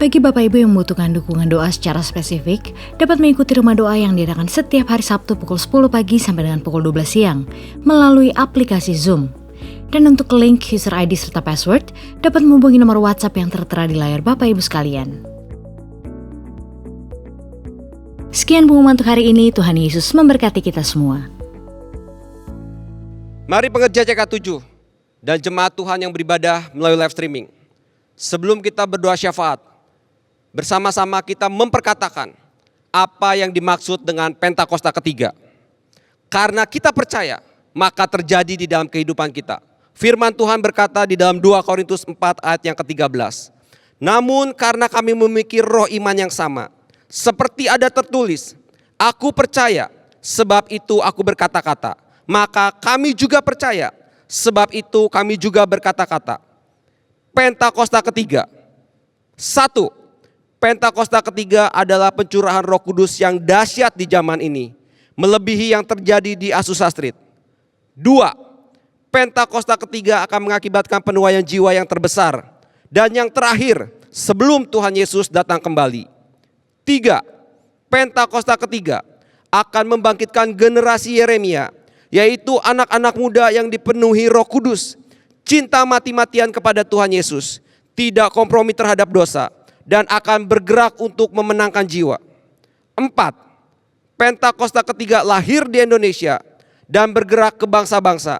Bagi Bapak Ibu yang membutuhkan dukungan doa secara spesifik, dapat mengikuti rumah doa yang diadakan setiap hari Sabtu pukul 10 pagi sampai dengan pukul 12 siang melalui aplikasi Zoom. Dan untuk link user ID serta password, dapat menghubungi nomor WhatsApp yang tertera di layar Bapak Ibu sekalian. Sekian pengumuman untuk hari ini, Tuhan Yesus memberkati kita semua.
Mari pengerja CK7 dan jemaat Tuhan yang beribadah melalui live streaming. Sebelum kita berdoa syafaat, bersama-sama kita memperkatakan apa yang dimaksud dengan Pentakosta ketiga. Karena kita percaya, maka terjadi di dalam kehidupan kita. Firman Tuhan berkata di dalam 2 Korintus 4 ayat yang ke-13. Namun karena kami memiliki roh iman yang sama, seperti ada tertulis, aku percaya, sebab itu aku berkata-kata. Maka kami juga percaya, sebab itu kami juga berkata-kata. Pentakosta ketiga. 1. Pentakosta ketiga adalah pencurahan Roh Kudus yang dahsyat di zaman ini, melebihi yang terjadi di Azusa Street. 2. Pentakosta ketiga akan mengakibatkan penuaian jiwa yang terbesar. Dan yang terakhir, sebelum Tuhan Yesus datang kembali. 3. Pentakosta ketiga akan membangkitkan generasi Yeremia, yaitu anak-anak muda yang dipenuhi Roh Kudus, cinta mati-matian kepada Tuhan Yesus, tidak kompromi terhadap dosa, dan akan bergerak untuk memenangkan jiwa. 4. Pentakosta ketiga lahir di Indonesia dan bergerak ke bangsa-bangsa.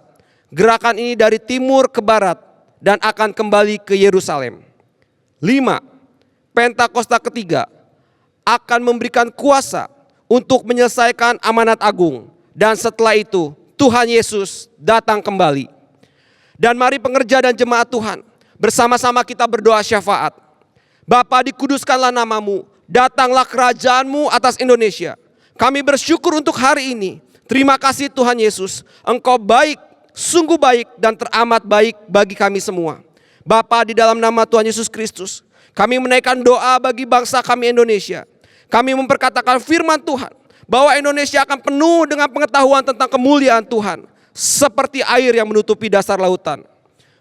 Gerakan ini dari timur ke barat dan akan kembali ke Yerusalem. 5. Pentakosta ketiga akan memberikan kuasa untuk menyelesaikan amanat agung, dan setelah itu Tuhan Yesus datang kembali. Dan mari pengerja dan jemaat Tuhan, bersama-sama kita berdoa syafaat. Bapa, dikuduskanlah namamu, datanglah kerajaanmu atas Indonesia. Kami bersyukur untuk hari ini. Terima kasih Tuhan Yesus, Engkau baik, sungguh baik dan teramat baik bagi kami semua. Bapa, di dalam nama Tuhan Yesus Kristus, kami menaikkan doa bagi bangsa kami Indonesia. Kami memperkatakan firman Tuhan, bahwa Indonesia akan penuh dengan pengetahuan tentang kemuliaan Tuhan, seperti air yang menutupi dasar lautan.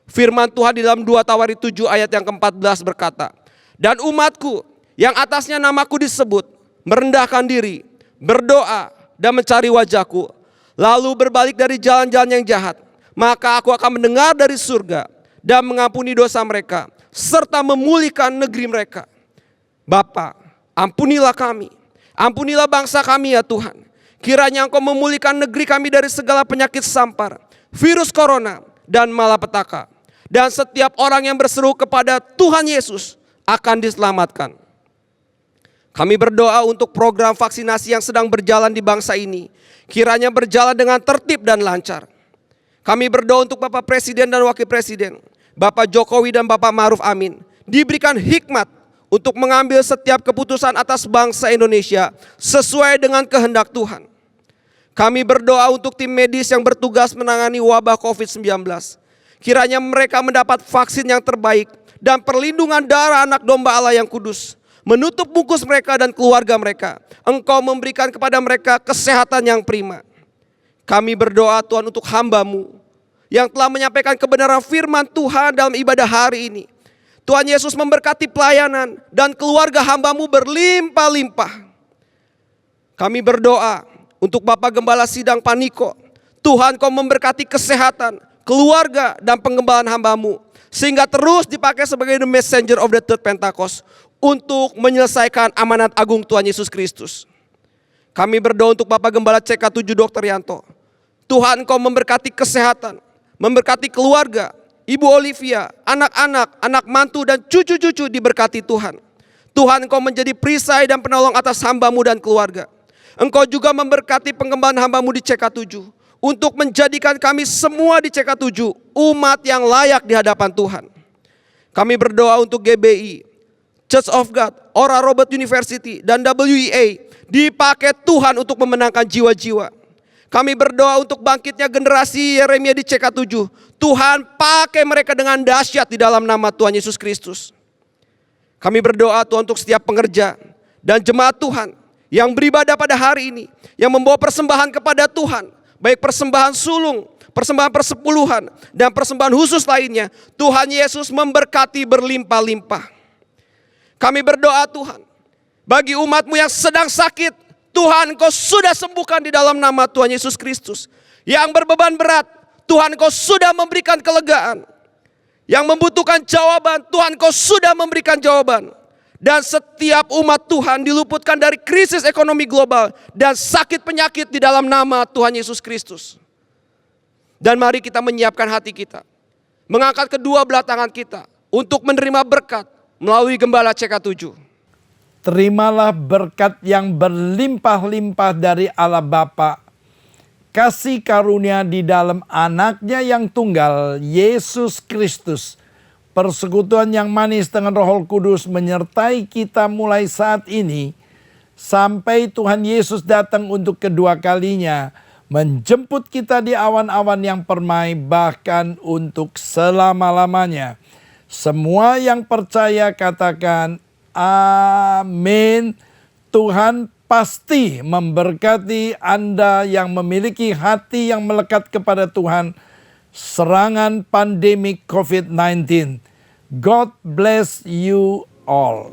Firman Tuhan di dalam 2 Tawari 7 ayat yang ke-14 berkata, dan umatku yang atasnya namaku disebut, merendahkan diri, berdoa dan mencari wajahku, lalu berbalik dari jalan-jalan yang jahat, maka aku akan mendengar dari surga dan mengampuni dosa mereka, serta memulihkan negeri mereka. Bapa, ampunilah kami, ampunilah bangsa kami ya Tuhan. Kiranya Engkau memulihkan negeri kami dari segala penyakit sampar, virus corona, dan malapetaka. Dan setiap orang yang berseru kepada Tuhan Yesus akan diselamatkan. Kami berdoa untuk program vaksinasi yang sedang berjalan di bangsa ini. Kiranya berjalan dengan tertib dan lancar. Kami berdoa untuk Bapak Presiden dan Wakil Presiden, Bapak Jokowi dan Bapak Ma'ruf Amin, diberikan hikmat untuk mengambil setiap keputusan atas bangsa Indonesia sesuai dengan kehendak Tuhan. Kami berdoa untuk tim medis yang bertugas menangani wabah COVID-19. Kiranya mereka mendapat vaksin yang terbaik dan perlindungan darah anak domba Allah yang kudus, menutup bungkus mereka dan keluarga mereka. Engkau memberikan kepada mereka kesehatan yang prima. Kami berdoa Tuhan untuk hamba-Mu yang telah menyampaikan kebenaran firman Tuhan dalam ibadah hari ini. Tuhan Yesus memberkati pelayanan dan keluarga hamba-Mu berlimpah-limpah. Kami berdoa untuk Bapak Gembala Sidang Paniko. Tuhan, Kau memberkati kesehatan, keluarga dan pengembalaan hamba-Mu, sehingga terus dipakai sebagai the messenger of the third Pentecost untuk menyelesaikan amanat agung Tuhan Yesus Kristus. Kami berdoa untuk Bapak Gembala CK7 Dr. Yanto. Tuhan, Kau memberkati kesehatan, memberkati keluarga, Ibu Olivia, anak-anak, anak mantu dan cucu-cucu diberkati Tuhan. Tuhan, Engkau menjadi perisai dan penolong atas hamba-Mu dan keluarga. Engkau juga memberkati pengembangan hamba-Mu di CK7 untuk menjadikan kami semua di CK7 umat yang layak di hadapan Tuhan. Kami berdoa untuk GBI, Church of God, Ora Robert University, dan WEA dipakai Tuhan untuk memenangkan jiwa-jiwa. Kami berdoa untuk bangkitnya generasi Yeremia di CK7. Tuhan, pakai mereka dengan dahsyat di dalam nama Tuhan Yesus Kristus. Kami berdoa Tuhan untuk setiap pengerja dan jemaat Tuhan yang beribadah pada hari ini, yang membawa persembahan kepada Tuhan, baik persembahan sulung, persembahan persepuluhan, dan persembahan khusus lainnya. Tuhan Yesus memberkati berlimpah-limpah. Kami berdoa Tuhan, bagi umat-Mu yang sedang sakit, Tuhan Engkau sudah sembuhkan di dalam nama Tuhan Yesus Kristus. Yang berbeban berat, Tuhan Engkau sudah memberikan kelegaan. Yang membutuhkan jawaban, Tuhan Engkau sudah memberikan jawaban. Dan setiap umat Tuhan diluputkan dari krisis ekonomi global dan sakit penyakit di dalam nama Tuhan Yesus Kristus. Dan mari kita menyiapkan hati kita, mengangkat kedua belah tangan kita untuk menerima berkat melalui Gembala CK7.
Terimalah berkat yang berlimpah-limpah dari Allah Bapa, kasih karunia di dalam anaknya yang tunggal, Yesus Kristus, persekutuan yang manis dengan Roh Kudus menyertai kita mulai saat ini, sampai Tuhan Yesus datang untuk kedua kalinya, menjemput kita di awan-awan yang permai, bahkan untuk selama-lamanya. Semua yang percaya katakan amin. Tuhan pasti memberkati Anda yang memiliki hati yang melekat kepada Tuhan serangan pandemi COVID-19. God bless you all.